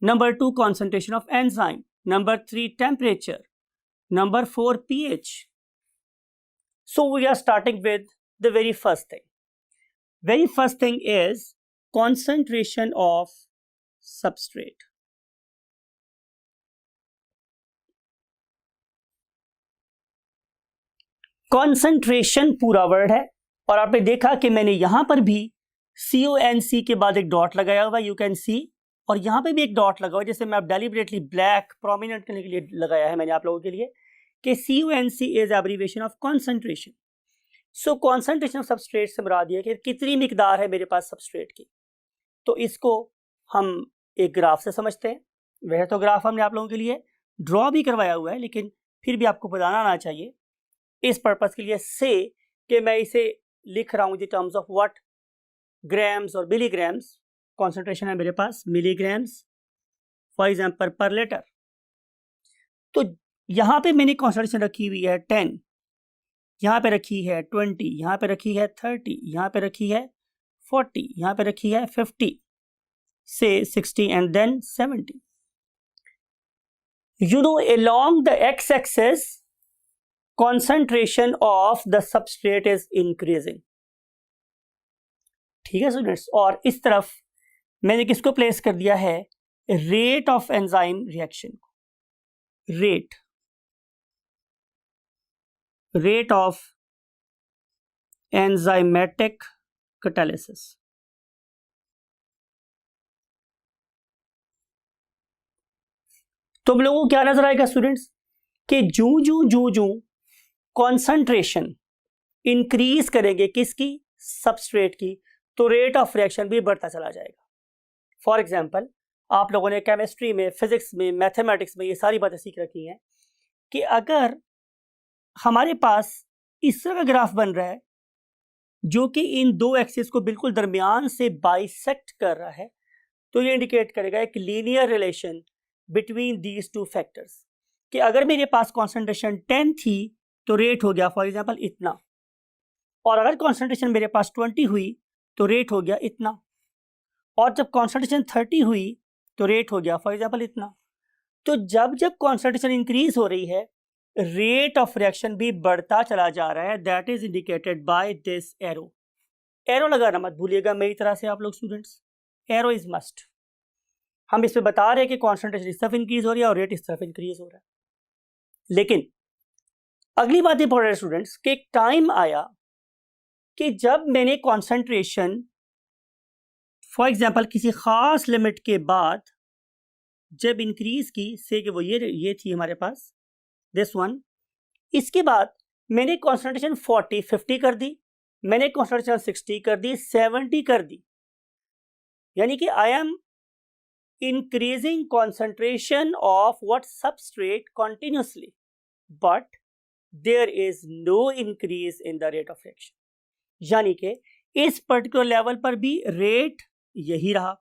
Number 2 concentration of enzyme, Number 3 temperature, Number 4 pH. So we are starting with the very first thing. Very first thing is concentration of substrate. Concentration पूरा वर्ड है और आपने देखा कि मैंने यहां पर भी CONC के बाद एक डॉट लगाया हुआ, यू कैन सी, और यहां पे भी एक डॉट लगा हुआ, जैसे मैं डेलिबरेटली ब्लैक प्रोमिनेंट करने के लिए लगाया है मैंने आप लोगों के लिए कि CONC is abbreviation of concentration. So concentration of substrate से मुराद ये कि कितनी मिकदार है मेरे पास सबस्ट्रेट की। तो इसको हम एक ग्राफ से समझते हैं। वह तो ग्राफ हमने आप लोगों के लिए ड्रॉ भी करवाया हुआ है, लेकिन फिर भी आपको बताना आना चाहिए इस पर्पस के लिए से कि मैं इसे लिख रहा हूँ in terms of what, grams और मिलीग्राम्स। कॉन्सेंट्रेशन है मेरे पास मिलीग्राम्स फॉर एग्जाम्पल पर लीटर। तो यहाँ पे मैंने कॉन्सेंट्रेशन रखी हुई है 10, यहाँ पे रखी है 20, यहाँ पे रखी है 30, यहाँ पे रखी है 40, यहाँ पे रखी है 50 से 60 and then 70। You know, along the x-axis, concentration of the substrate is increasing. ठीक है स्टूडेंट्स, और इस तरफ मैंने किसको प्लेस कर दिया है, रेट ऑफ एंजाइम रिएक्शन को, रेट ऑफ एंजाइमेटिक कैटालिसिस। तुम लोगों को क्या नजर आएगा स्टूडेंट्स कि जू कॉन्सेंट्रेशन इंक्रीज करेंगे किसकी, सबस्ट्रेट की, तो रेट ऑफ रिएक्शन भी बढ़ता चला जाएगा। फॉर एग्जांपल आप लोगों ने केमिस्ट्री में, फिजिक्स में, मैथमेटिक्स में ये सारी बातें सीख रखी हैं कि अगर हमारे पास इस तरह का ग्राफ बन रहा है जो कि इन दो एक्सिस को बिल्कुल दरमियान से बाइसेक्ट कर रहा है, तो ये इंडिकेट करेगा एक linear relation between these two factors, कि अगर मेरे पास कॉन्सेंट्रेशन 10 थी तो रेट हो गया फॉर एग्जांपल इतना, और अगर कॉन्सेंट्रेशन मेरे पास 20 हुई तो रेट हो गया इतना, और जब कॉन्सेंट्रेशन 30 हुई तो रेट हो गया फॉर एग्जांपल इतना। तो जब जब कॉन्सेंट्रेशन इंक्रीज हो रही है, रेट ऑफ रिएक्शन भी बढ़ता चला जा रहा है। That is indicated by this arrow. Arrow लगाना मत भूलिएगा मेरी तरह से आप लोग स्टूडेंट्स, एरो इज मस्ट। हम इस पे बता रहे हैं कि कॉन्सेंट्रेशन इस तरफ इंक्रीज हो रही है और रेट इस तरफ इंक्रीज हो रहा है। लेकिन अगली बात इंपॉर्टेंट स्टूडेंट्स कि एक टाइम आया कि जब मैंने कॉन्सेंट्रेशन फॉर एग्जांपल किसी खास लिमिट के बाद जब इंक्रीज की, से कि वो ये थी हमारे पास दिस वन, इसके बाद मैंने कॉन्सेंट्रेशन 40 50 कर दी, मैंने कॉन्सेंट्रेशन 60 कर दी, 70 कर दी, यानी कि I am increasing concentration of what substrate continuously, but there is no increase in the rate of reaction। यानी कि इस पर्टिकुलर लेवल पर भी रेट यही रहा,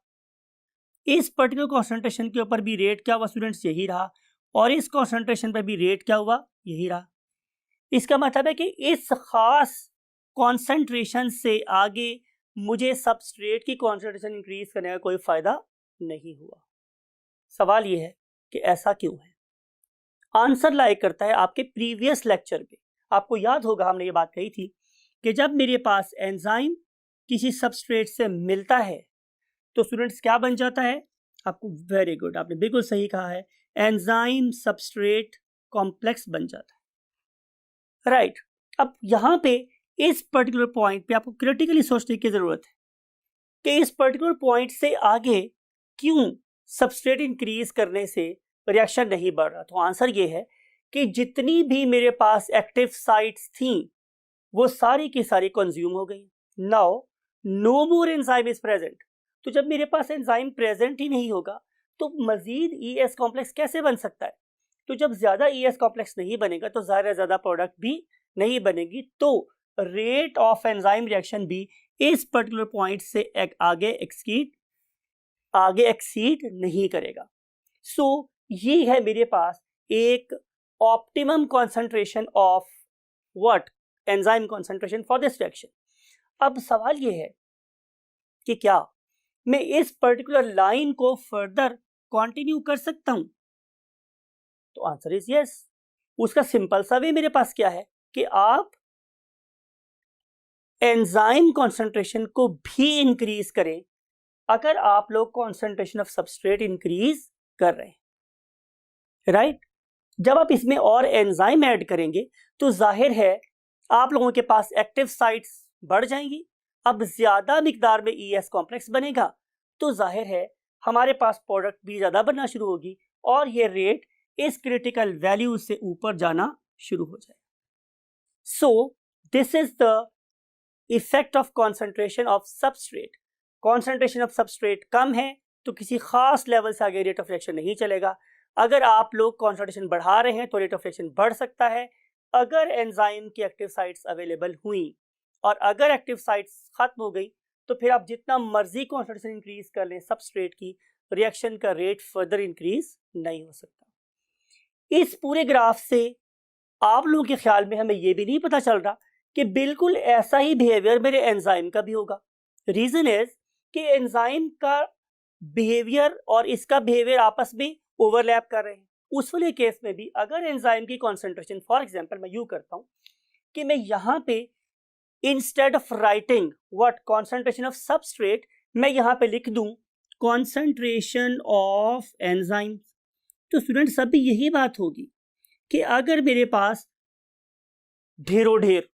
इस पर्टिकुलर कॉन्सेंट्रेशन के ऊपर भी रेट क्या हुआ स्टूडेंट्स, यही रहा, और इस कॉन्सेंट्रेशन पर भी रेट क्या हुआ, यही रहा। इसका मतलब है कि इस खास कॉन्सेंट्रेशन से आगे मुझे सबस्ट्रेट की कॉन्सेंट्रेशन इंक्रीज करने का कोई फायदा नहीं हुआ। सवाल यह है कि ऐसा क्यों है। आंसर लाइक करता है आपके प्रीवियस लेक्चर पे। आपको याद होगा हमने ये बात कही थी कि जब मेरे पास एंजाइम किसी सबस्ट्रेट से मिलता है तो स्टूडेंट्स क्या बन जाता है, आपको वेरी गुड, आपने बिल्कुल सही कहा है, एंजाइम सबस्ट्रेट कॉम्प्लेक्स बन जाता है, राइट। अब यहाँ पे इस पर्टिकुलर पॉइंट पे आपको क्रिटिकली सोचने की जरूरत है कि इस पर्टिकुलर पॉइंट से आगे क्यों सबस्ट्रेट इंक्रीज करने से रिएक्शन नहीं बढ़ रहा। तो आंसर ये है कि जितनी भी मेरे पास एक्टिव साइट्स थी वो सारी की सारी कंज्यूम हो गई। Now no more enzyme is present. तो जब मेरे पास एंजाइम प्रेजेंट ही नहीं होगा तो मजीद ईएस कॉम्प्लेक्स कैसे बन सकता है। तो जब ज्यादा ईएस कॉम्प्लेक्स नहीं बनेगा तो ज्यादा प्रोडक्ट भी नहीं बनेगी, तो रेट ऑफ एंजाइम रिएक्शन भी इस पर्टिकुलर पॉइंट से आगे एक्सीड नहीं करेगा। सो ये है मेरे पास एक optimum concentration of what, enzyme concentration for this reaction. अब सवाल ये है कि क्या मैं इस पर्टिकुलर लाइन को फर्दर कंटिन्यू कर सकता हूं। तो आंसर इज यस। उसका सिंपल सा वे मेरे पास क्या है कि आप एंजाइम कॉन्सेंट्रेशन को भी इंक्रीज करें अगर आप लोग कॉन्सेंट्रेशन ऑफ सबस्ट्रेट इंक्रीज कर रहे हैं, राइट। जब आप इसमें और एंजाइम ऐड करेंगे तो जाहिर है आप लोगों के पास एक्टिव साइट्स बढ़ जाएंगी। अब ज्यादा मिकदार में ईएस कॉम्प्लेक्स बनेगा तो जाहिर है हमारे पास प्रोडक्ट भी ज्यादा बनना शुरू होगी और ये रेट इस क्रिटिकल वैल्यू से ऊपर जाना शुरू हो जाएगा। So this is the effect of concentration of substrate. Concentration of substrate कम है तो किसी खास लेवल से आगे रेट ऑफ रिएक्शन नहीं चलेगा। अगर आप लोग कॉन्सेंट्रेशन बढ़ा रहे हैं तो रेट ऑफ रिएक्शन बढ़ सकता है। अगर एंजाइम की एक्टिव साइट्स अवेलेबल हुई और अगर एक्टिव साइट्स खत्म हो गई तो फिर आप जितना मर्जी कॉन्सेंट्रेशन इंक्रीज कर लें सबस्ट्रेट की, रिएक्शन का रेट फर्दर इंक्रीज नहीं हो सकता। इस पूरे ग्राफ से आप लोगों के ख्याल में हमें यह भी नहीं पता चल रहा कि बिल्कुल ऐसा ही बिहेवियर मेरे एंजाइम का भी होगा। रीजन इज कि एंजाइम का बिहेवियर और इसका बिहेवियर आपस में ओवरलैप कर रहे हैं। उस वाले केस में भी अगर एंजाइम की कॉन्सेंट्रेशन, फॉर एग्जांपल मैं यूं करता हूं कि मैं यहां पे instead of writing what concentration of substrate, मैं यहां पे लिख दूं कॉन्सेंट्रेशन ऑफ एंजाइम। तो स्टूडेंट्स अभी यही बात होगी कि अगर मेरे पास ढेरों ढेर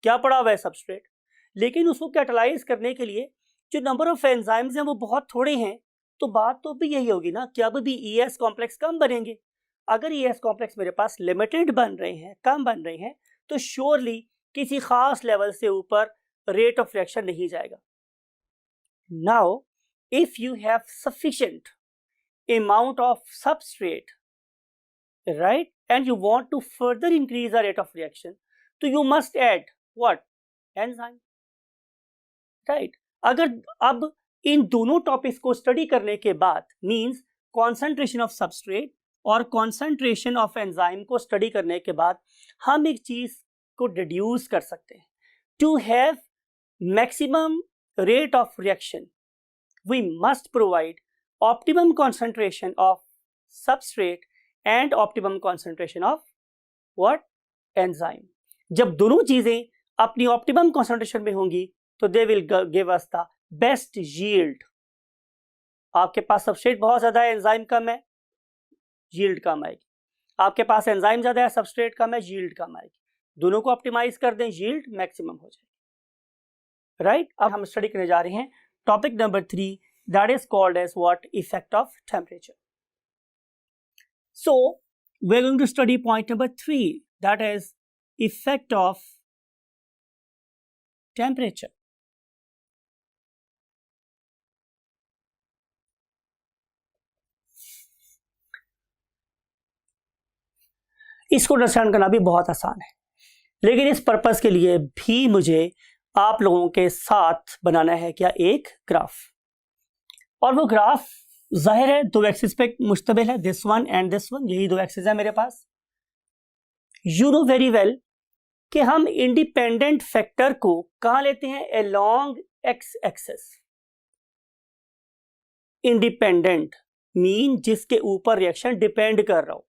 क्या पड़ा हुआ है सबस्ट्रेट, लेकिन उसको कैटालाइज करने के लिए जो नंबर ऑफ एंजाइम्स हैं वो बहुत थोड़े हैं, तो बात तो भी यही होगी ना कि अब भी ईएस कॉम्प्लेक्स कम बनेंगे। अगर ईएस कॉम्प्लेक्स मेरे पास लिमिटेड बन रहे हैं, कम बन रहे हैं, तो श्योरली किसी खास लेवल से ऊपर रेट ऑफ रिएक्शन नहीं जाएगा। Now if you have sufficient amount of substrate, right, and you want to further increase the rate of reaction, so you must add what? Enzyme, right? अगर अब इन दोनों टॉपिक्स को स्टडी करने के बाद, मींस कॉन्सेंट्रेशन ऑफ सबस्ट्रेट और कॉन्सेंट्रेशन ऑफ एंजाइम को स्टडी करने के बाद हम एक चीज को डिड्यूस कर सकते हैं। To have maximum rate of reaction we must provide optimum concentration of substrate and optimum concentration of what? Enzyme. जब दोनों चीजें अपनी optimum concentration में होंगी तो they will give us the best yield. आपके पास substrate बहुत ज्यादा है, एंजाइम कम है, yield कम आएगी। आपके पास एंजाइम ज्यादा है, substrate कम है, yield कम आएगी। दोनों को ऑप्टिमाइज कर दें, yield मैक्सिमम हो जाएगी। राइट, अब हम स्टडी करने जा रहे हैं topic number 3, that is called as what? Effect of temperature. So we're going to study point number 3, that is effect of temperature. इसको अंडरस्टैंड करना भी बहुत आसान है, लेकिन इस पर्पस के लिए भी मुझे आप लोगों के साथ बनाना है क्या? एक ग्राफ। और वो ग्राफ जाहिर है दो एक्सिस पे मुश्तमिल है, this one and this one, यही दो एक्सिस है मेरे पास। यू नो वेरी वेल कि हम इंडिपेंडेंट फैक्टर को कहां लेते हैं? Along X axis. Independent mean जिसके ऊपर रिएक्शन डिपेंड कर रहा हो।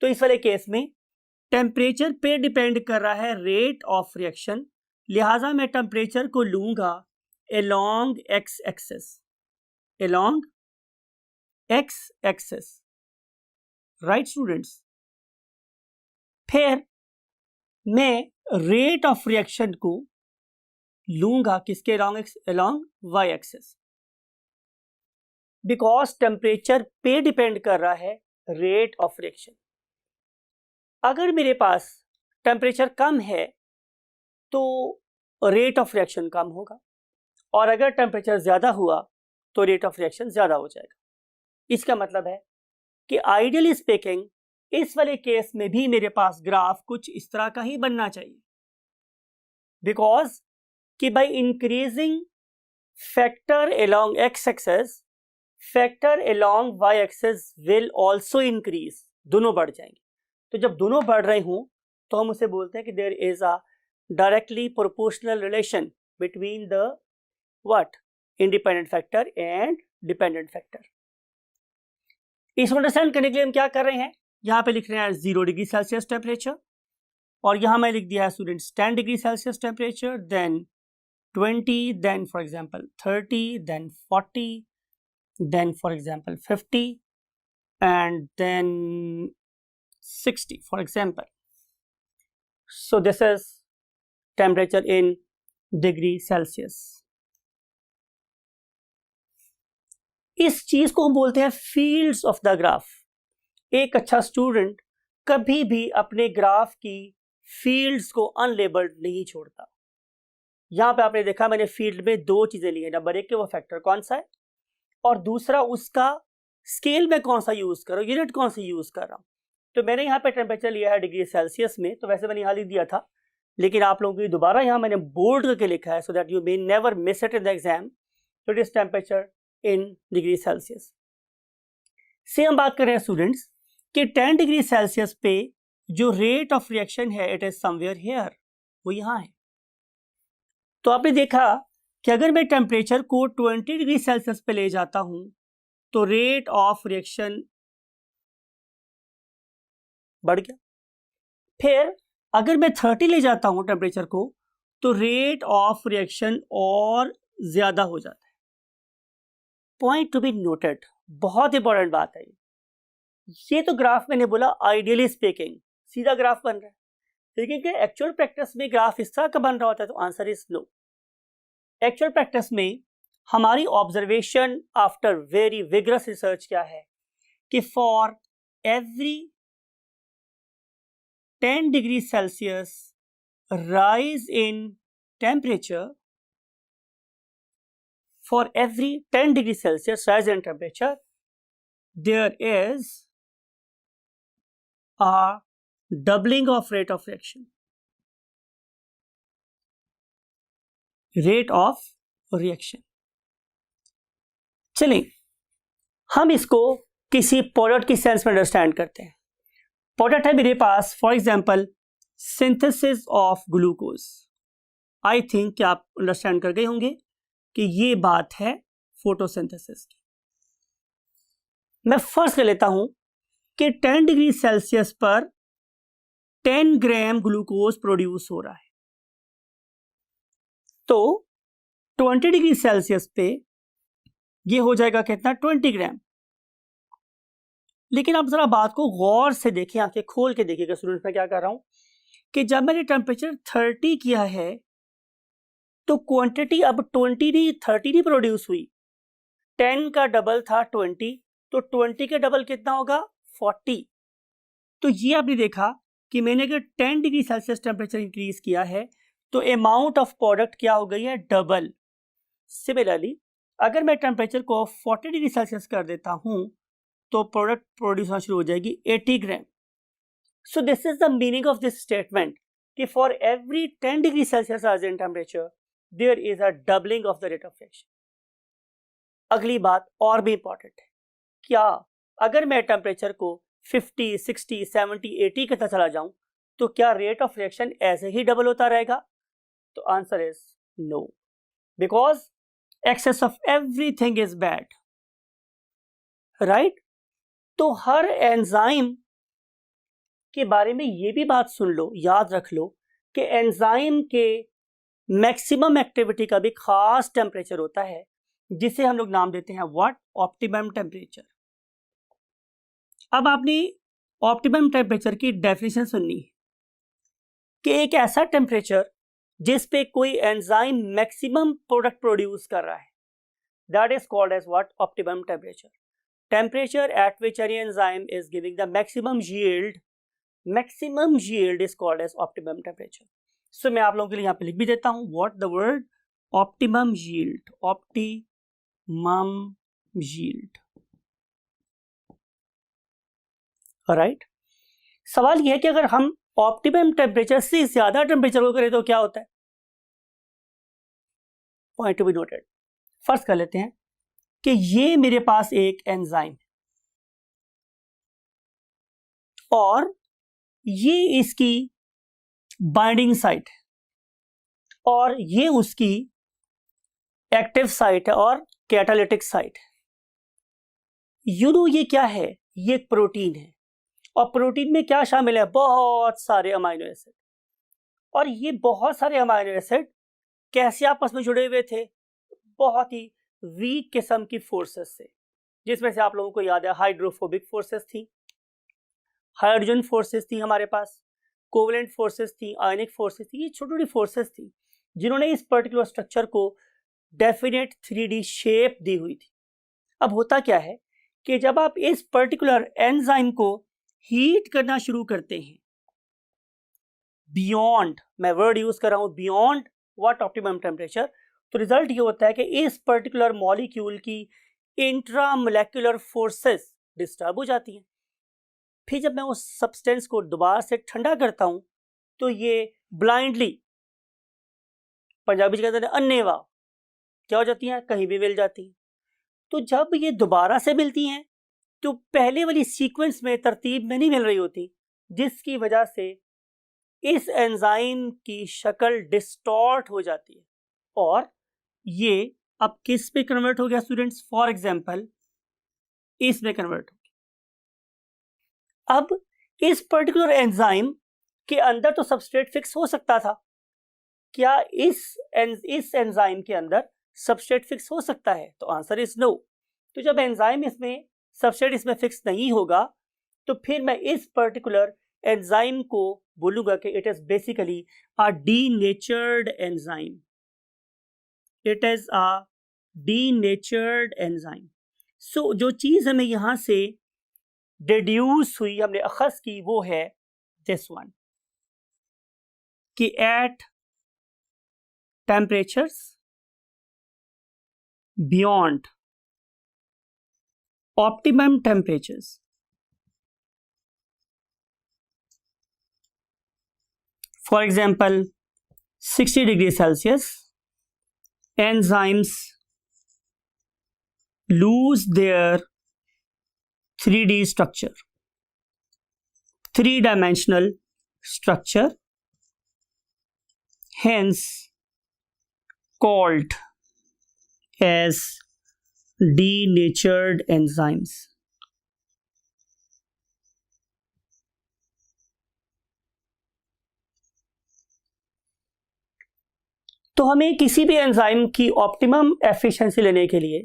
तो इस वाले केस में टेम्परेचर पे डिपेंड कर रहा है रेट ऑफ रिएक्शन, लिहाजा मैं टेम्परेचर को लूंगा along X axis, along x axis, right students. फिर मैं रेट ऑफ रिएक्शन को लूंगा किसके? along y axis, because temperature पे डिपेंड कर रहा है रेट ऑफ रिएक्शन। अगर मेरे पास टेम्परेचर कम है तो रेट ऑफ रिएक्शन कम होगा, और अगर टेम्परेचर ज्यादा हुआ तो रेट ऑफ रिएक्शन ज्यादा हो जाएगा। इसका मतलब है कि आइडियली स्पीकिंग इस वाले केस में भी मेरे पास ग्राफ कुछ इस तरह का ही बनना चाहिए, बिकॉज कि by increasing factor along X axis, factor along Y axis will also increase, दोनों बढ़ जाएंगे। तो जब दोनों बढ़ रहे हों तो हम उसे बोलते हैं कि there is a directly proportional relation between the what? Independent factor and dependent factor. इसको अंडरस्टैंड करने के लिए हम क्या कर रहे हैं? यहां पे लिख रहे हैं 0 डिग्री सेल्सियस टेम्परेचर, और यहां मैं लिख दिया है students 10 degree Celsius temperature, then 20, then for example 30, then 40, then for example 50, and then 60 for example. So this is temperature in degree Celsius. इस चीज को हम बोलते हैं फील्ड्स ऑफ द ग्राफ। एक अच्छा स्टूडेंट कभी भी अपने ग्राफ की फील्ड्स को अनलेबल्ड नहीं छोड़ता। यहां पे आपने देखा मैंने फील्ड में दो चीजें ली है, नंबर एक के वो फैक्टर कौन सा है और दूसरा उसका स्केल में कौन सा यूज कर रहा हूं, यूनिट कौन सी यूज कर रहा हूं। तो मैंने यहाँ पे टेम्परेचर लिया है डिग्री सेल्सियस में, तो वैसे मैंने यहाँ लिख दिया था, लेकिन आप लोगों को दोबारा यहाँ मैंने बोल्ड करके लिखा है so that you may never miss it in the exam. तो it is temperature in degree Celsius से हम बात कर रहे हैं स्टूडेंट्स कि 10 डिग्री सेल्सियस पे जो रेट ऑफ रिएक्शन है इट इज समवेयर हियर, वो यहाँ है। तो आपने देखा कि अगर मैं टेम्परेचर को 20 डिग्री सेल्सियस पे ले जाता हूं तो रेट ऑफ रिएक्शन बढ़ गया। फिर अगर मैं 30 ले जाता हूं टेम्परेचर को तो रेट ऑफ रिएक्शन और ज्यादा हो जाता है। पॉइंट टू बी नोटेड, बहुत इंपॉर्टेंट बात है ये तो ग्राफ मैंने बोला आइडियली स्पीकिंग सीधा ग्राफ बन रहा है, लेकिन क्या एक्चुअल प्रैक्टिस में ग्राफ इस तरह का बन रहा होता है? तो answer is no. Actual practice में हमारी observation after very vigorous research क्या है कि for every 10 degree Celsius rise in temperature, for every 10 degree Celsius rise in temperature, there is a doubling of rate of reaction. Rate of reaction. चलिए हम इसको किसी प्रोडक्ट की सेंस में अंडरस्टैंड करते हैं। प्रोडक्ट है मेरे पास for example synthesis of glucose. I think कि आप अंडरस्टैंड कर गए होंगे कि ये बात है फोटोसिंथेसिस की। मैं फर्स्ट कर लेता हूं कि 10 डिग्री सेल्सियस पर 10 ग्राम ग्लूकोज प्रोड्यूस हो रहा है, तो 20 डिग्री सेल्सियस पे ये हो जाएगा कितना? 20 ग्राम। लेकिन आप जरा बात को गौर से देखिए, आंखें खोल के देखिएगा स्टूडेंट, मैं क्या कर रहा हूं कि जब मैंने टेम्परेचर 30 किया है तो क्वांटिटी अब 20 नहीं 30 नहीं प्रोड्यूस हुई। 10 का डबल था 20, तो 20 के डबल कितना होगा? 40। तो ये आपने देखा कि मैंने अगर 10 डिग्री सेल्सियस टेम्परेचर इंक्रीज किया है तो अमाउंट ऑफ प्रोडक्ट क्या हो गई है? डबल। सिमिलरली अगर मैं टेम्परेचर को 40 डिग्री सेल्सियस कर देता हूं तो प्रोडक्ट प्रोड्यूस होना शुरू हो जाएगी 80 ग्राम। So this is the meaning of this statement कि for every 10 degree Celsius rise in temperature there is a doubling of the rate of reaction. अगली बात और भी इंपॉर्टेंट है, क्या अगर मैं टेम्परेचर को 50, 60, 70, 80 के तक चला जाऊं तो क्या रेट ऑफ रिएक्शन ऐसे ही डबल होता रहेगा? तो answer is no, because excess of everything is bad, right? तो हर एंजाइम के बारे में ये भी बात सुन लो, याद रख लो कि एंजाइम के मैक्सिमम एक्टिविटी का भी खास टेम्परेचर होता है जिसे हम लोग नाम देते हैं व्हाट? Optimum temperature. अब आपने ऑप्टिमम टेम्परेचर की डेफिनेशन सुननी है कि एक ऐसा टेम्परेचर जिस पे कोई एंजाइम मैक्सिमम प्रोडक्ट प्रोड्यूस कर रहा है, that is called as what? Optimum temperature. Temperature at which any enzyme is giving the maximum yield is called as optimum temperature. So मैं आप लोगों के लिए यहाँ पे लिख भी देता हूँ what the word optimum yield, optimum yield. Alright? सवाल यह है कि अगर हम ऑप्टिमम टेम्परेचर से ज्यादा टेम्परेचर को करें तो क्या होता है? Point to be noted. First कर लेते हैं कि ये मेरे पास एक एंजाइम है और ये इसकी बाइंडिंग साइट है और ये उसकी एक्टिव साइट है और कैटालिटिक साइट है। ये क्या है? ये एक प्रोटीन है और प्रोटीन में क्या शामिल है? बहुत सारे अमाइनो एसिड। और ये बहुत सारे अमाइनो एसिड कैसे आपस में जुड़े हुए थे? बहुत ही वीक किस्म की फोर्सेस से, जिसमें से आप लोगों को याद है हाइड्रोफोबिक फोर्सेस थी, हाइड्रोजन फोर्सेस थी हमारे पास, कोवेलेंट फोर्सेस थी, आयनिक फोर्सेस थी। ये छोटी छोटी फोर्सेस थी जिन्होंने इस पर्टिकुलर स्ट्रक्चर को डेफिनेट 3D शेप दी हुई थी। अब होता क्या है कि जब आप इस पर्टिकुलर एंजाइम को हीट करना शुरू करते हैं, बियॉन्ड, मैं वर्ड यूज कर रहा हूं बियॉन्ड व्हाट ऑप्टिमम टेम्परेचर, तो रिजल्ट ये होता है कि इस पर्टिकुलर मॉलिक्यूल की इंट्रामोलेक्युलर फोर्सेस डिस्टर्ब हो जाती हैं। फिर जब मैं उस सब्सटेंस को दोबारा से ठंडा करता हूं तो ये ब्लाइंडली, पंजाबी में कहते हैं अन्नेवा, क्या हो जाती हैं, कहीं भी मिल जाती हैं। तो जब ये दोबारा से मिलती हैं तो पहले वाली सीक्वेंस में तरतीब में नहीं मिल रही होती, जिसकी वजह से इस एंजाइम की शक्ल डिस्टॉर्ट हो जाती है और ये अब किस पे कन्वर्ट हो गया स्टूडेंट्स, फॉर एग्जांपल इसमें कन्वर्ट हो गया। अब इस पर्टिकुलर एंजाइम के अंदर तो सबस्ट्रेट फिक्स हो सकता था, क्या इस एंजाइम के अंदर सबस्ट्रेट फिक्स हो सकता है, तो आंसर इज नो। तो जब एंजाइम इसमें सबस्ट्रेट इसमें फिक्स नहीं होगा तो फिर मैं इस पर्टिकुलर एंजाइम को बोलूंगा कि it is basically a denatured enzyme, it is a denatured enzyme. So जो चीज हमें यहां से डिड्यूस हुई, हमने अखज की, वो है दिस वन, कि at temperatures beyond optimum temperatures, for example 60 degrees Celsius, enzymes lose their 3D structure, three-dimensional structure, hence called as denatured enzymes. तो हमें किसी भी एंजाइम की ऑप्टिमम एफिशिएंसी लेने के लिए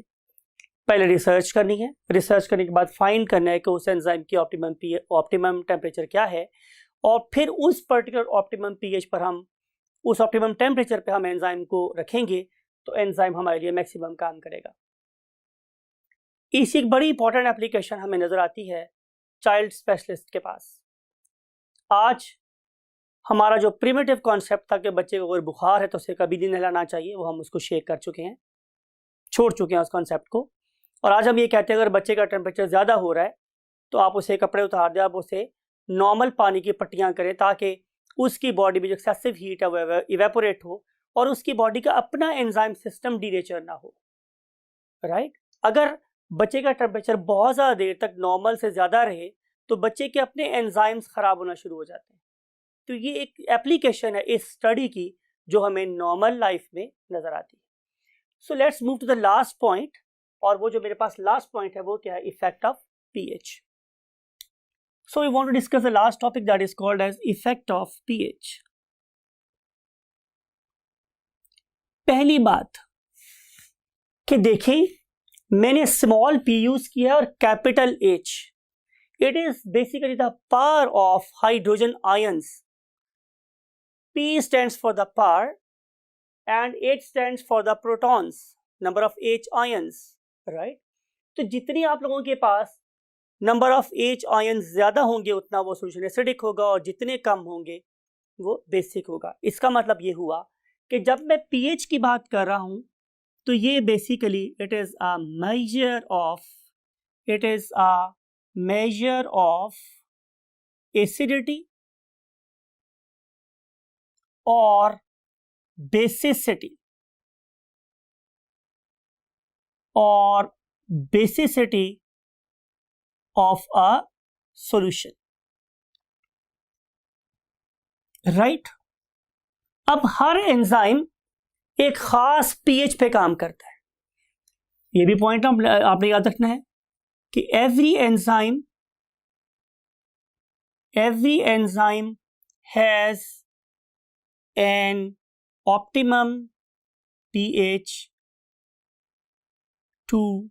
पहले रिसर्च करनी है, रिसर्च करने के बाद फाइंड करना है कि उस एंजाइम की ऑप्टिमम टेम्परेचर क्या है, और फिर उस पर्टिकुलर ऑप्टिमम पीएच पर हम, उस ऑप्टिमम टेम्परेचर पे हम एंजाइम को रखेंगे तो एंजाइम हमारे लिए मैक्सिमम काम करेगा। इसी एक बड़ी इंपॉर्टेंट एप्लीकेशन हमें नजर आती है चाइल्ड स्पेशलिस्ट के पास। आज हमारा जो प्रिमिटिव कॉन्सेप्ट था कि बच्चे को अगर बुखार है तो उसे कभी नहीं नहलाना चाहिए, वो हम उसको शेक कर चुके हैं, छोड़ चुके हैं उस कॉन्सेप्ट को। और आज हम ये कहते हैं अगर बच्चे का टेम्परेचर ज़्यादा हो रहा है तो आप उसे कपड़े उतार दें, आप उसे नॉर्मल पानी की पट्टियाँ करें ताकि उसकी बॉडी में जो एक्सेसिव हीट है वो इवेपोरेट हो और उसकी बॉडी का अपना एंजाइम सिस्टम डीनेचर ना हो, राइट। अगर बच्चे का टेम्परेचर बहुत ज़्यादा देर तक नॉर्मल से ज़्यादा रहे तो बच्चे के अपने एंजाइम्स ख़राब होना शुरू हो जाते हैं। तो ये एक एप्लीकेशन है इस स्टडी की जो हमें नॉर्मल लाइफ में नजर आती है। So let's move to the last point, और वो जो मेरे पास लास्ट पॉइंट है वो क्या है, effect of pH. So we want to discuss the last topic that is called as effect of pH. पहली बात कि देखें, मैंने स्मॉल पी यूज किया है और capital H. It is basically the power of hydrogen ions. P stands for the power and H stands for the protons, number of H ions, right? तो जितनी आप लोगों के पास नंबर ऑफ H ions ज़्यादा होंगे उतना वो सोल्यूशन एसिडिक होगा और जितने कम होंगे वो बेसिक होगा। इसका मतलब ये हुआ कि जब मैं pH की बात कर रहा हूँ तो ये basically it is a measure of acidity और basicity of a solution, right. अब हर एंजाइम एक खास पीएच पे काम करता है, ये भी पॉइंट आपने याद रखना है कि every enzyme has an optimum pH to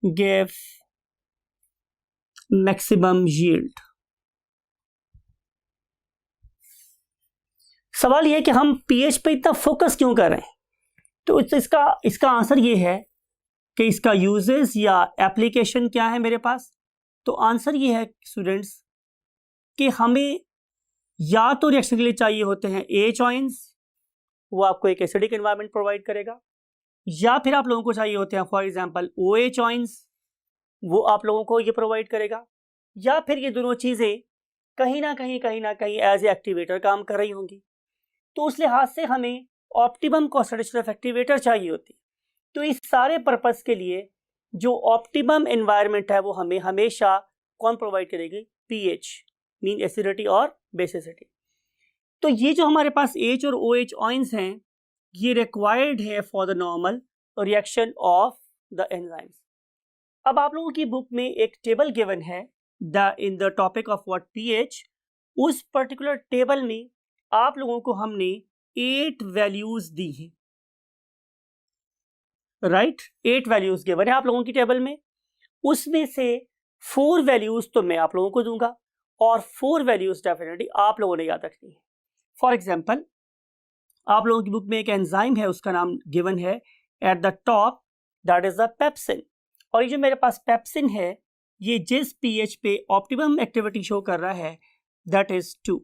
give maximum yield। सवाल यह है कि हम pH पे इतना फोकस क्यों कर रहे हैं, तो इसका आंसर ये है कि इसका यूजेस या एप्लीकेशन क्या है मेरे पास। तो आंसर ये है स्टूडेंट्स कि हमें या तो रिएक्शन के लिए चाहिए होते हैं H आयंस, वो आपको एक एसिडिक एनवायरनमेंट प्रोवाइड करेगा, या फिर आप लोगों को चाहिए होते हैं फॉर एग्जांपल OH आयंस, वो आप लोगों को ये प्रोवाइड करेगा, या फिर ये दोनों चीजें कहीं ना कहीं एज ए एक्टिवेटर काम कर रही होंगी। तो उस लिहाज से हमें ऑप्टिमम कॉन्सेंट्रेशन ऑफ एक्टिवेटर चाहिए होती है। तो इस सारे पर्पस के लिए जो ऑप्टिमम एनवायरनमेंट है वो हमें हमेशा कौन प्रोवाइड करेगी? पीएच, मीन एसिडिटी और बेसिसिटी। तो ये जो हमारे पास H और OH आयंस हैं, ये रिक्वायर्ड है for the normal reaction of the enzymes. अब आप लोगों की बुक में एक टेबल गिवन है in the topic of what pH. उस पर्टिकुलर टेबल में आप लोगों को हमने 8 वैल्यूज दी हैं, राइट? 8 वैल्यूज गिवन है आप लोगों की टेबल में। उसमें से 4 वैल्यूज तो मैं आप लोगों को दूंगा और 4 वैल्यूज डेफिनेटली आप लोगों ने याद रखनी है। फॉर एग्जाम्पल, आप लोगों की बुक में एक एंजाइम है, उसका नाम गिवन है at the top, that is the pepsin. और ये जो मेरे पास पेप्सिन है, ये जिस पीएच पे ऑप्टिमम एक्टिविटी शो कर रहा है दैट इज 2,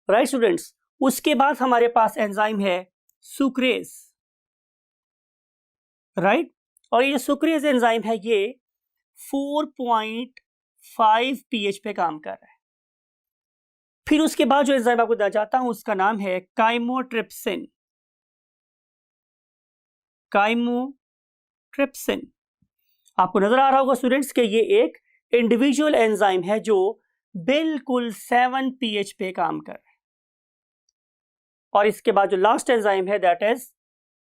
राइट स्टूडेंट्स? उसके बाद हमारे पास एंजाइम है सुक्रेज, राइट? और ये सुक्रेज एंजाइम है, ये 4.5 पीएच पे काम कर रहा है। फिर उसके बाद जो एंजाइम आपको देना चाहता हूं उसका नाम है काइमोट्रिप्सिन। काइमोट्रिप्सिन आपको नजर आ रहा होगा स्टूडेंट्स कि ये एक इंडिविजुअल एंजाइम है जो बिल्कुल 7 पीएच पे काम कर रहा है। और इसके बाद जो लास्ट एंजाइम है that is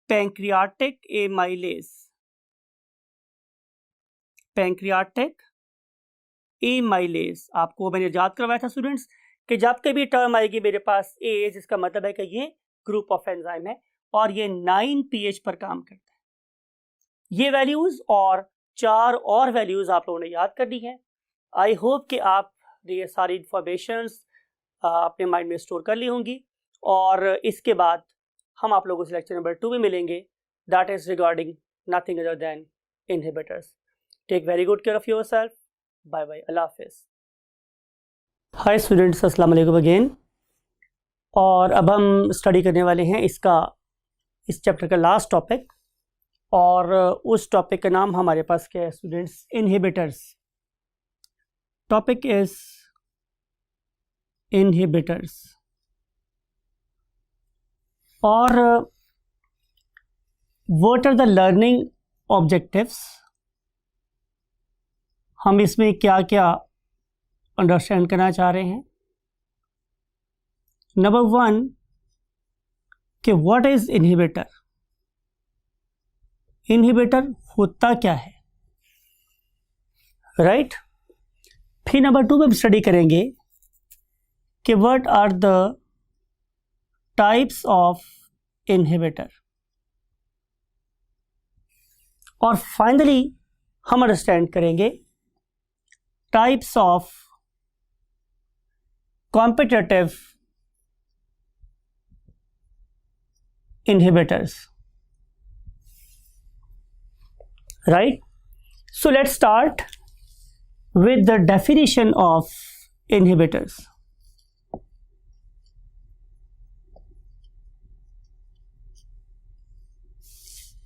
pancreatic amylase. Pancreatic amylase आपको मैंने याद करवाया था स्टूडेंट्स कि जब कभी टर्म आएगी मेरे पास ए, जिसका मतलब है कि ये ग्रुप ऑफ एंजाइम है और ये 9 पीएच पर काम करता है। ये वैल्यूज और 4 और वैल्यूज आप लोगों ने याद कर दी है। आई होप कि आप ये सारी इंफॉर्मेशंस अपने माइंड में स्टोर कर ली होंगी और इसके बाद हम आप लोगों से लेक्चर नंबर 2 में मिलेंगे, that is regarding nothing other than inhibitors. Take very good care of yourself. Bye bye, अल्लाह हाफिज। हाय स्टूडेंट्स, अस्सलाम वालेकुम अगेन। और अब हम स्टडी करने वाले हैं इस चैप्टर का लास्ट टॉपिक, और उस टॉपिक का नाम हमारे पास क्या है students? Inhibitors. Topic is inhibitors. और what are the learning objectives, हम इसमें क्या क्या अंडरस्टैंड करना चाह रहे हैं। नंबर 1 कि व्हाट इज इनहिबिटर। इनहिबिटर होता क्या है, राइट? फिर नंबर 2 में हम स्टडी करेंगे कि what are the types of inhibitor. और फाइनली हम अंडरस्टैंड करेंगे types of competitive inhibitors, right? So let's start with the definition of inhibitors.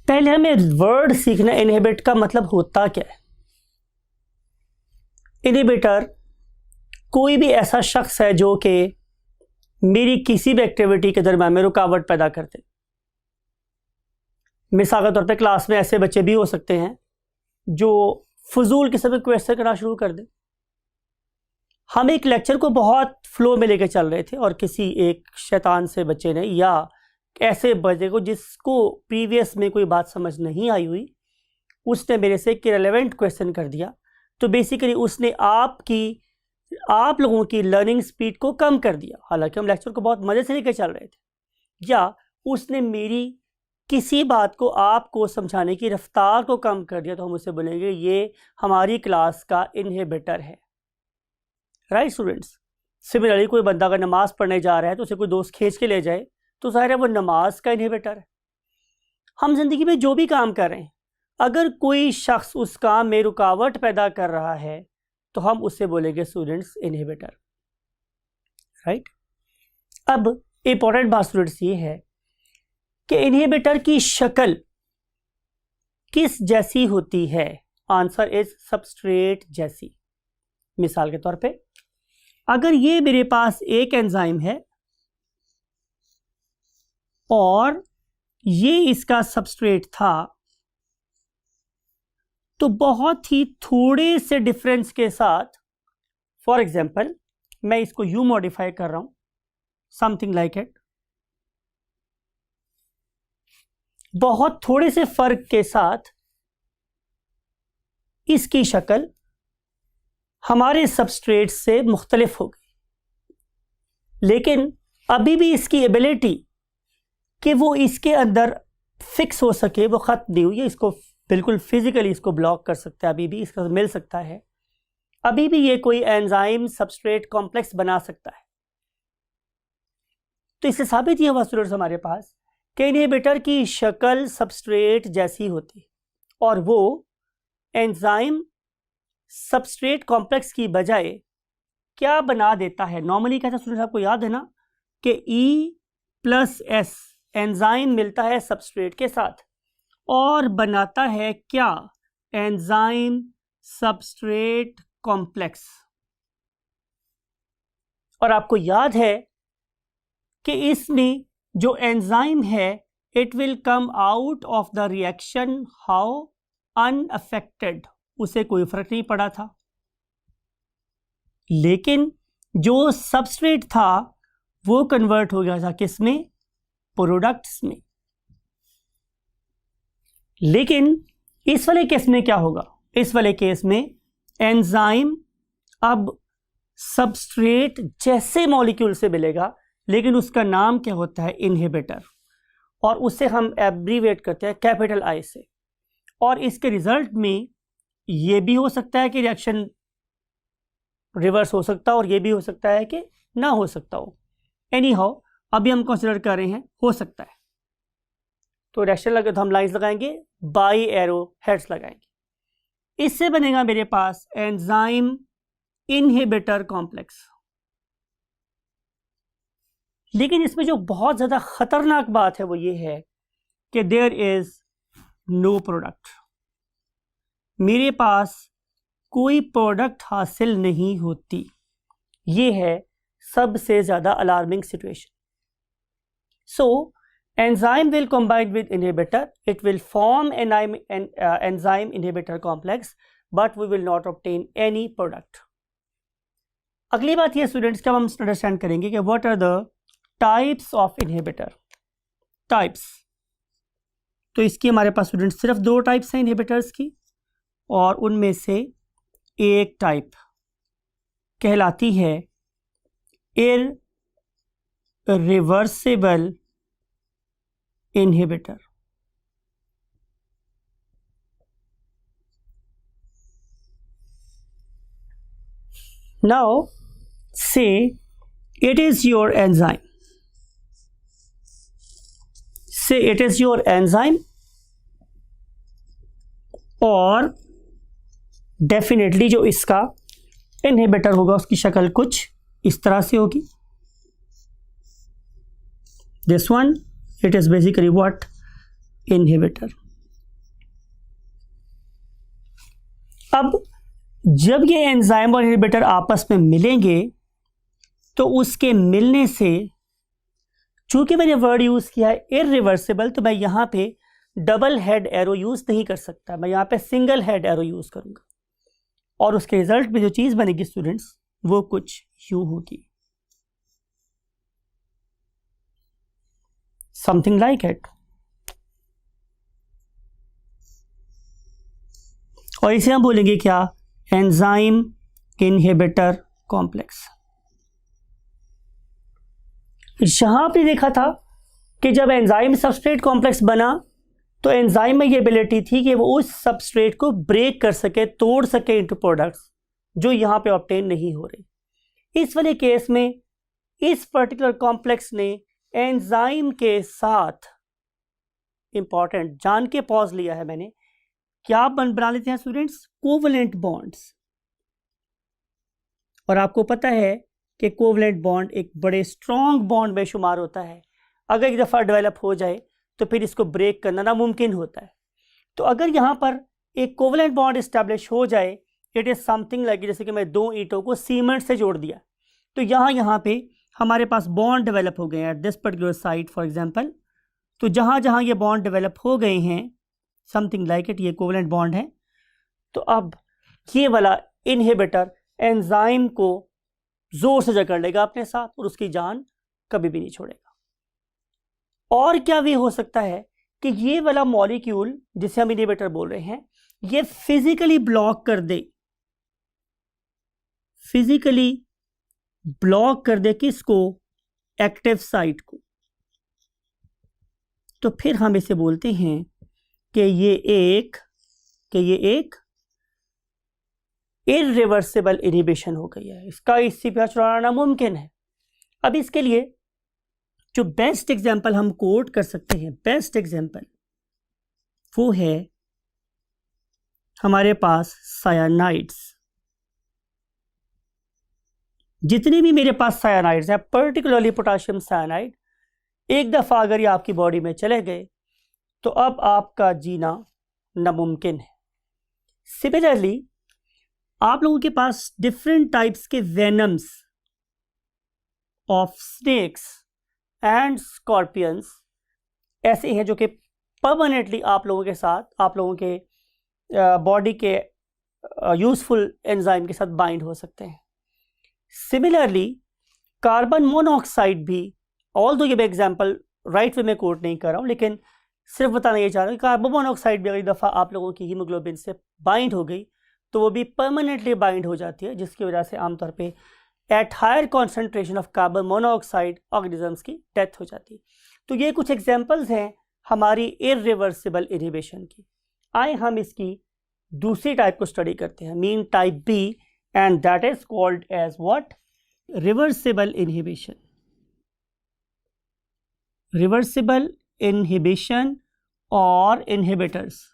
पहले हमें वर्ड सीखना, इनहिबिट का मतलब होता क्या है। इनहिबिटर कोई भी ऐसा शख्स है जो कि मेरी किसी भी एक्टिविटी के दरम्यान में रुकावट पैदा करते। मिसाल के तौर पे क्लास में ऐसे बच्चे भी हो सकते हैं जो फजूल किस्म के क्वेश्चन करना शुरू कर दे। हम एक लेक्चर को बहुत फ्लो में लेके चल रहे थे और किसी एक शैतान से बच्चे ने या ऐसे बच्चे को जिसको प्रीवियस में कोई बात समझ नहीं आई हुई, उसने मेरे से एक इरेलेवेंट क्वेश्चन कर दिया। तो बेसिकली उसने आप लोगों की लर्निंग स्पीड को कम कर दिया, हालांकि हम लेक्चर को बहुत मज़े से लेके चल रहे थे। या उसने मेरी किसी बात को आपको समझाने की रफ्तार को कम कर दिया, तो हम उससे बोलेंगे ये हमारी क्लास का इनहिबिटर है, राइट स्टूडेंट्स? सिमिलरली कोई बंदा अगर नमाज पढ़ने जा रहा है तो उसे कोई दोस्त खींच के ले जाए तो ज़ाहिर है वो नमाज का इनहिबिटर है। हम जिंदगी में जो भी काम कर रहे हैं, अगर कोई शख्स उस काम में रुकावट पैदा कर रहा है तो हम उससे बोलेंगे स्टूडेंट्स इनहिबिटर। राइट। अब इंपॉर्टेंट बात स्टूडेंट्स ये है कि इनहिबिटर की शक्ल किस जैसी होती है? आंसर इज सबस्ट्रेट जैसी। मिसाल के तौर पे अगर ये मेरे पास एक एंजाइम है और ये इसका सबस्ट्रेट था, तो बहुत ही थोड़े से डिफरेंस के साथ, फॉर एग्जाम्पल मैं इसको यू मॉडिफाई कर रहा हूं, समथिंग लाइक इट, बहुत थोड़े से फर्क के साथ इसकी शक्ल हमारे सबस्ट्रेट से मुख्तलिफ हो गई, लेकिन अभी भी इसकी एबिलिटी कि वो इसके अंदर फिक्स हो सके वो खत्म नहीं हुई है। इसको बिल्कुल फिजिकली इसको ब्लॉक कर सकता है, अभी भी इसका मिल सकता है, अभी भी ये कोई एंजाइम सबस्ट्रेट कॉम्प्लेक्स बना सकता है। तो इससे साबित ये हुआ स्टूडेंट्स हमारे पास कि इनहिबिटर की शक्ल सबस्ट्रेट जैसी होती और वो एंजाइम सबस्ट्रेट कॉम्प्लेक्स की बजाय क्या बना देता है? नॉर्मली क्या था स्टूडेंट्स, आपको याद है ना कि E+S एंजाइम मिलता है सबस्ट्रेट के साथ और बनाता है क्या? Enzyme substrate complex. और आपको याद है कि इसमें जो एंजाइम है it will come out of the reaction how unaffected, उसे कोई फर्क नहीं पड़ा था। लेकिन जो सबस्ट्रेट था वो कन्वर्ट हो गया था किस में? प्रोडक्ट्स में। लेकिन इस वाले केस में क्या होगा? इस वाले केस में एंजाइम अब सबस्ट्रेट जैसे मॉलिक्यूल से मिलेगा, लेकिन उसका नाम क्या होता है? इनहिबिटर, और उससे हम एब्रीवेट करते हैं कैपिटल आई से। और इसके रिजल्ट में ये भी हो सकता है कि रिएक्शन रिवर्स हो सकता है और ये भी हो सकता है कि ना हो सकता हो। एनी हाउ अभी हम कंसिडर कर रहे हैं हो सकता है, तो रिएक्शन लगे तो हम लाइंस लगाएंगे, बाई एरो हेड्स लगाएंगे। इससे बनेगा मेरे पास एंजाइम इनहिबिटर कॉम्प्लेक्स। लेकिन इसमें जो बहुत ज्यादा खतरनाक बात है वो ये है कि देयर इज नो प्रोडक्ट, मेरे पास कोई प्रोडक्ट हासिल नहीं होती। ये है सबसे ज्यादा alarming situation. So enzyme will combine with inhibitor, it will form an enzyme inhibitor complex, but we will not obtain any product. अगली बात ये स्टूडेंट्स क्या हम अंडरस्टैंड करेंगे कि what are the types of inhibitor? Types, तो इसकी हमारे पास स्टूडेंट्स सिर्फ दो टाइप्स हैं इनहिबिटर्स की, और उनमें से एक टाइप कहलाती है irreversible inhibitor। Now say it is your enzyme, say it is your enzyme, और डेफिनेटली जो इसका इनहिबिटर होगा उसकी शक्ल कुछ इस तरह से होगी। This one it is basically what? inhibitor। अब जब ये एंजाइम और इनहिबिटर आपस में मिलेंगे तो उसके मिलने से, चूंकि मैंने वर्ड यूज किया है इररिवर्सिबल, तो मैं यहां पे डबल हेड एरो यूज नहीं कर सकता, मैं यहां पे सिंगल हेड एरो यूज करूंगा, और उसके रिजल्ट में जो चीज बनेगी स्टूडेंट्स वो कुछ यूं होगी, something like it। और इसे हम बोलेंगे क्या? Enzyme inhibitor complex. यहां पे देखा था कि जब एंजाइम सबस्ट्रेट कॉम्प्लेक्स बना तो एंजाइम में ये एबिलिटी थी कि वो उस सबस्ट्रेट को ब्रेक कर सके, तोड़ सके इनटू प्रोडक्ट्स, जो यहां पे ऑब्टेन नहीं हो रहे। इस वाले केस में इस पर्टिकुलर कॉम्प्लेक्स ने एंजाइम के साथ, इंपॉर्टेंट जान के पॉज लिया है मैंने, क्या बना लेते हैं स्टूडेंट्स? Covalent bonds. और आपको पता है कि कोवलेंट बॉन्ड एक बड़े स्ट्रॉन्ग बॉन्ड में शुमार होता है। अगर एक दफ़ा डेवलप हो जाए तो फिर इसको ब्रेक करना नामुमकिन होता है। तो अगर यहाँ पर एक कोवलेंट बॉन्ड इस्टेब्लिश हो जाए, इट इज़ समथिंग लाइक, जैसे कि मैं 2 ईंटों को सीमेंट से जोड़ दिया, तो यहाँ पे हमारे पास बॉन्ड डेवलप हो गए हैं at this particular site for example. तो जहाँ ये बॉन्ड डेवलप हो गए हैं, समथिंग लाइक इट, ये कोवलेंट बॉन्ड है, तो अब ये वाला इनहिबिटर एंजाइम को जोर से जकड़ लेगा अपने साथ और उसकी जान कभी भी नहीं छोड़ेगा। और क्या भी हो सकता है कि ये वाला मॉलिक्यूल जिसे हम इनहिबिटर बोल रहे हैं, ये फिजिकली ब्लॉक कर दे, किसको, एक्टिव साइट को। तो फिर हम इसे बोलते हैं कि ये एक इरिवर्सिबल इनहिबिशन हो गई है, इसका इससे पीछा छुड़ाना मुमकिन है। अब इसके लिए जो बेस्ट एग्जांपल हम कोट कर सकते हैं, बेस्ट एग्जांपल वो है हमारे पास सायानाइड्स। जितने भी मेरे पास सायानाइड्स हैं, पर्टिकुलरली पोटाशियम सायानाइड, एक दफा अगर ये आपकी बॉडी में चले गए तो अब आपका जीना नामुमकिन है। सिमिलरली आप लोगों के पास डिफरेंट टाइप्स के venoms of snakes and scorpions ऐसे हैं जो कि परमानेंटली आप लोगों के साथ, आप लोगों के बॉडी के यूजफुल एंजाइम के साथ बाइंड हो सकते हैं। सिमिलरली कार्बन मोनोऑक्साइड भी, ऑल्दो ये मैं एग्जांपल राइट वे में कोट नहीं कर रहा हूँ, लेकिन सिर्फ बताना ये चाह रहा हूँ कि कार्बन मोनोऑक्साइड भी अगर दफ़ा आप लोगों की हीमोग्लोबिन से बाइंड हो गई तो वो भी परमानेंटली बाइंड हो जाती है, जिसकी वजह से आमतौर पे at higher concentration of carbon monoxide organisms की डेथ हो जाती है। तो ये कुछ एग्जांपल्स हैं हमारी इरिवर्सिबल इनहिबिशन की। आए हम इसकी दूसरी टाइप को स्टडी करते हैं, mean type B, and that is called as what, reversible inhibition. Reversible inhibition और इनहिबिटर्स।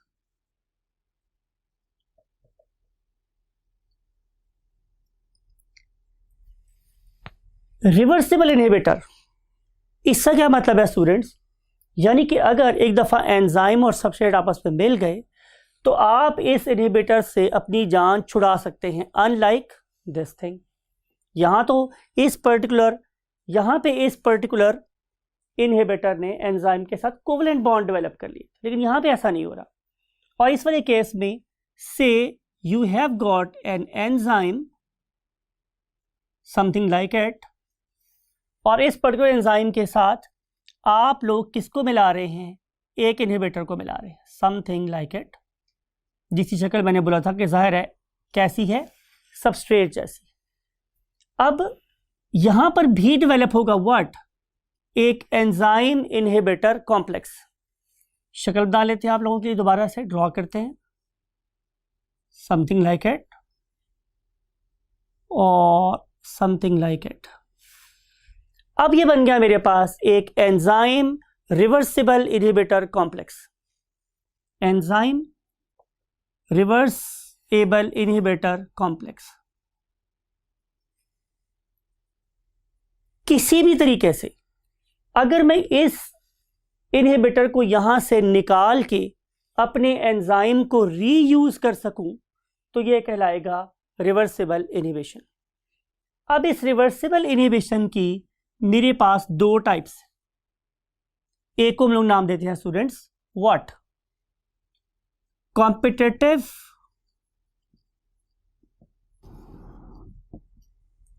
रिवर्सिबल इनहिबिटर, इसका क्या मतलब है स्टूडेंट्स, यानी कि अगर एक दफ़ा एंजाइम और सबस्ट्रेट आपस में मिल गए तो आप इस इनहिबिटर से अपनी जान छुड़ा सकते हैं, अनलाइक दिस थिंग। यहाँ पे इस पर्टिकुलर इनहिबिटर ने एंजाइम के साथ कोवलेंट बॉन्ड डेवलप कर लिया, लेकिन यहाँ पे ऐसा नहीं हो रहा। और इस वाले केस में से you have got an enzyme something like it, और इस पर्टिकुलर एंजाइम के साथ आप लोग किसको मिला रहे हैं, एक इनहिबिटर को मिला रहे हैं, समथिंग लाइक इट, जिसकी शक्ल मैंने बोला था कि जाहिर है कैसी है, सबस्ट्रेट जैसी। अब यहां पर भी डेवलप होगा व्हाट, एक एंजाइम इनहिबिटर कॉम्प्लेक्स। शक्ल बना लेते हैं आप लोगों के लिए, दोबारा से ड्रॉ करते हैं, समथिंग लाइक इट और समथिंग लाइक इट। अब ये बन गया मेरे पास एक enzyme reversible inhibitor complex, enzyme reversible inhibitor complex. किसी भी तरीके से अगर मैं इस इनहिबिटर को यहां से निकाल के अपने एंजाइम को रीयूज कर सकूं तो यह कहलाएगा रिवर्सिबल इनहिबिशन। अब इस रिवर्सिबल इनहिबिशन की मेरे पास दो टाइप्स, एक को हम लोग नाम देते हैं students what, competitive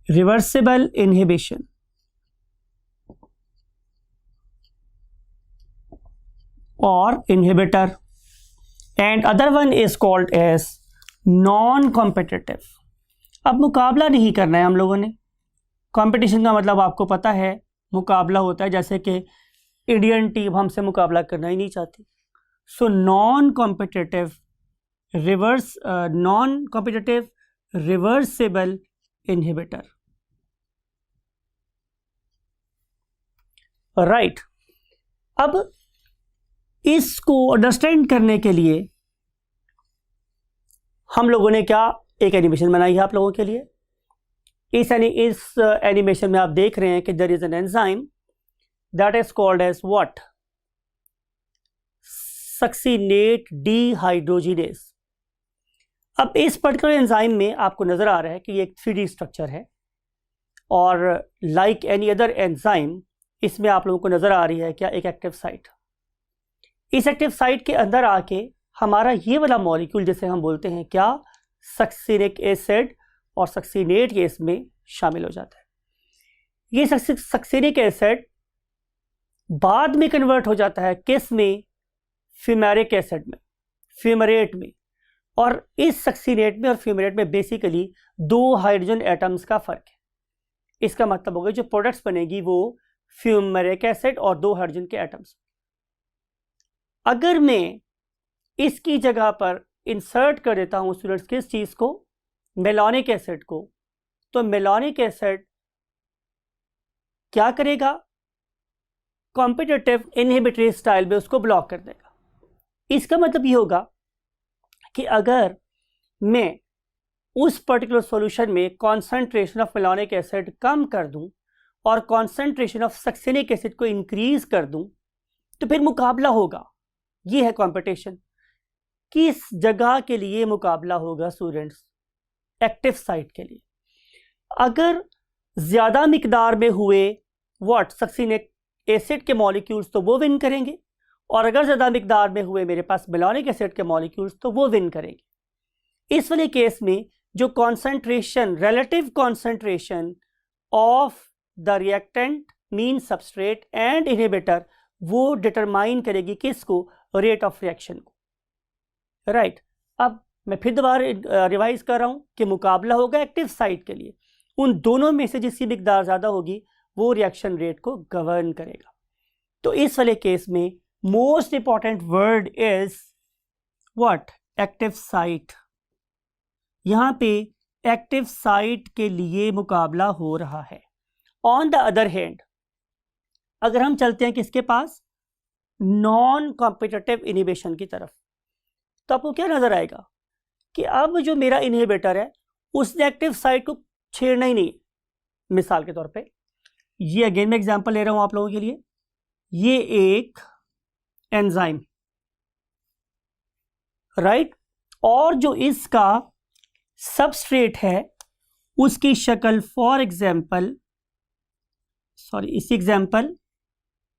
reversible inhibition और inhibitor, and other one is called as non competitive. अब मुकाबला नहीं करना है हम लोगों ने, कंपटीशन का मतलब आपको पता है, मुकाबला होता है, जैसे कि इंडियन टीम हमसे मुकाबला करना ही नहीं चाहती। So non competitive reversible inhibitor, right. अब इसको अंडरस्टैंड करने के लिए हम लोगों ने क्या एक एनिमेशन बनाई है आप लोगों के लिए। इस एनिमेशन में आप देख रहे हैं कि there is an enzyme that is called as what, succinate dehydrogenase. अब इस पर्टिकुलर एंजाइम में आपको नजर आ रहा है कि ये एक 3D स्ट्रक्चर है, और लाइक एनी अदर एंजाइम इसमें आप लोगों को नजर आ रही है क्या, एक एक्टिव साइट। इस एक्टिव साइट के अंदर आके हमारा ये वाला मॉलिक्यूल जिसे हम बोलते हैं क्या, सक्सिनिक एसिड, और सक्सिनेट ये इसमें शामिल हो जाता है। ये सक्सिनिक एसिड बाद में कन्वर्ट हो जाता है किस में, फ्यूमेरिक एसिड में, फ्यूमरेट में। और इस सक्सिनेट में और फ्यूमरेट में बेसिकली 2 हाइड्रोजन एटम्स का फर्क है। इसका मतलब होगा जो प्रोडक्ट्स बनेगी वो फ्यूमरिक एसिड और 2 हाइड्रोजन के एटम्स। अगर मैं इसकी जगह पर इंसर्ट कर देता हूं स्टूडेंट्स किस चीज को, मेलानिक एसिड को, तो मेलानिक एसिड क्या करेगा, कॉम्पिटिटिव इनहिबिटरी स्टाइल में उसको ब्लॉक कर देगा। इसका मतलब ये होगा कि अगर मैं उस पर्टिकुलर सॉल्यूशन में कॉन्सेंट्रेशन ऑफ मेलानिक एसिड कम कर दूं और कॉन्सेंट्रेशन ऑफ सक्सिनिक एसिड को इंक्रीज कर दूं, तो फिर मुकाबला होगा। ये है कंपटीशन। किस जगह के लिए मुकाबला होगा स्टूडेंट्स, एक्टिव साइट के लिए। अगर ज्यादा मिकदार में हुए व्हाट, सक्सिनिक एसिड के मॉलिक्यूल्स, तो वो विन करेंगे, और अगर ज्यादा मिकदार में हुए मेरे पास मेलानिक एसिड के मॉलिक्यूल्स, तो वो विन करेंगे। इस वाले केस में जो concentration, relative concentration of the reactant, mean substrate and inhibitor, वो डिटरमाइन करेगी किसको, रेट ऑफ रिएक्शन को। राइट। अब मैं फिर दोबारा रिवाइज कर रहा हूं कि मुकाबला होगा एक्टिव साइट के लिए। उन दोनों में से जिसकी मिकदार ज्यादा होगी वो रिएक्शन रेट को गवर्न करेगा। तो इस वाले केस में most important word is what, active site. यहां पे एक्टिव साइट के लिए मुकाबला हो रहा है। ऑन द अदर हैंड अगर हम चलते हैं किसके पास, नॉन कॉम्पिटिटिव इनहिबिशन की तरफ, तो आपको क्या नजर आएगा कि अब जो मेरा इनहिबिटर है उसने एक्टिव साइट को छेड़ना ही नहीं। मिसाल के तौर पे ये अगेन मैं एग्जांपल ले रहा हूं आप लोगों के लिए, ये एक एंजाइम, राइट, और जो इसका सबस्ट्रेट है उसकी शक्ल फॉर एग्जांपल,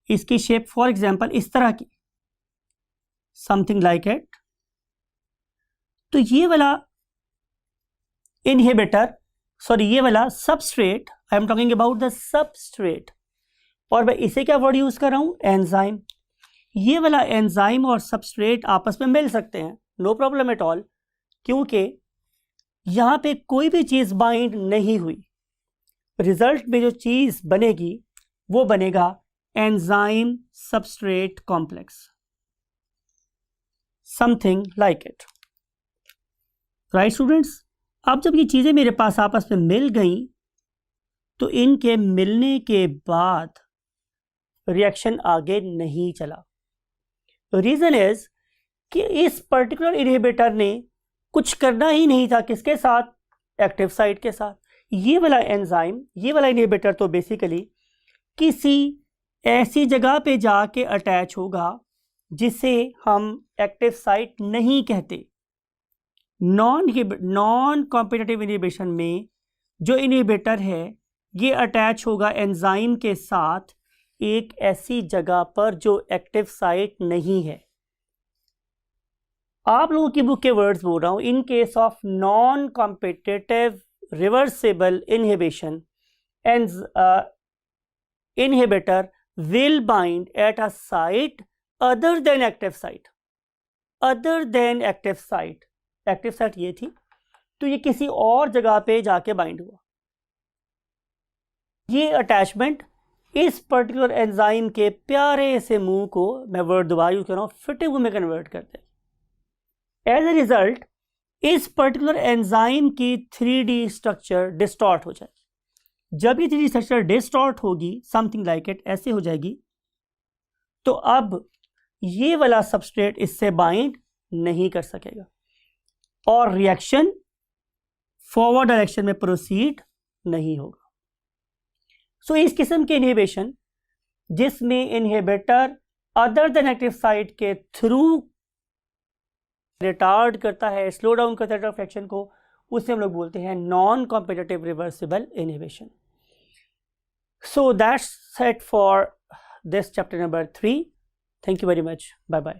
इसकी शेप फॉर एग्जांपल इस तरह की, समथिंग लाइक इट। तो ये वाला इनहिबिटर, ये वाला substrate, I am talking about the substrate, और मैं इसे क्या वर्ड यूज कर रहा हूं, एंजाइम। ये वाला एंजाइम और सबस्ट्रेट आपस में मिल सकते हैं, नो प्रॉब्लम एट ऑल, क्योंकि यहां पे कोई भी चीज बाइंड नहीं हुई। रिजल्ट में जो चीज बनेगी वो बनेगा enzyme substrate complex, something like it. Right students. अब जब ये चीजें मेरे पास आपस में मिल गई तो इनके मिलने के बाद रिएक्शन आगे नहीं चला। रीजन इज कि इस पर्टिकुलर इनहिबिटर ने कुछ करना ही नहीं था किसके साथ, एक्टिव साइट के साथ। ये वाला एंजाइम, ये वाला इनहिबिटर तो बेसिकली किसी ऐसी जगह पे जाके अटैच होगा जिसे हम एक्टिव साइट नहीं कहते। नॉन कॉम्पिटिटिव इनहिबिशन में जो इनहिबिटर है ये अटैच होगा एंजाइम के साथ एक ऐसी जगह पर जो एक्टिव साइट नहीं है। आप लोगों की बुक के वर्ड्स बोल रहा हूं, in case of non competitive reversible inhibition and inhibitor will bind at a site other than active site, active site ये थी, तो ये किसी और जगह पे जाके बाइंड हुआ। ये अटैचमेंट इस पर्टिकुलर एंजाइम के प्यारे से मुंह को, मैं वर्ड दोबारा यूज कर रहा हूं, फिटिंग में कन्वर्ट करते हैं। एज ए रिजल्ट इस पर्टिकुलर एंजाइम की 3D स्ट्रक्चर डिस्टॉर्ट हो जाएगी। जब ये 3D स्ट्रक्चर डिस्टॉर्ट होगी, समथिंग लाइक इट, ऐसे हो जाएगी, तो अब ये वाला सबस्ट्रेट इससे बाइंड नहीं कर सकेगा और रिएक्शन फॉरवर्ड डायरेक्शन में प्रोसीड नहीं होगा। सो इस किस्म के इनहिबिशन जिसमें inhibitor other than active site के थ्रू रिटार्ड करता है, स्लो डाउन करता है ड्रग एक्शन को, उसे हम लोग बोलते हैं non competitive reversible inhibition. So that's it for this chapter number 3. Thank you very much. Bye bye.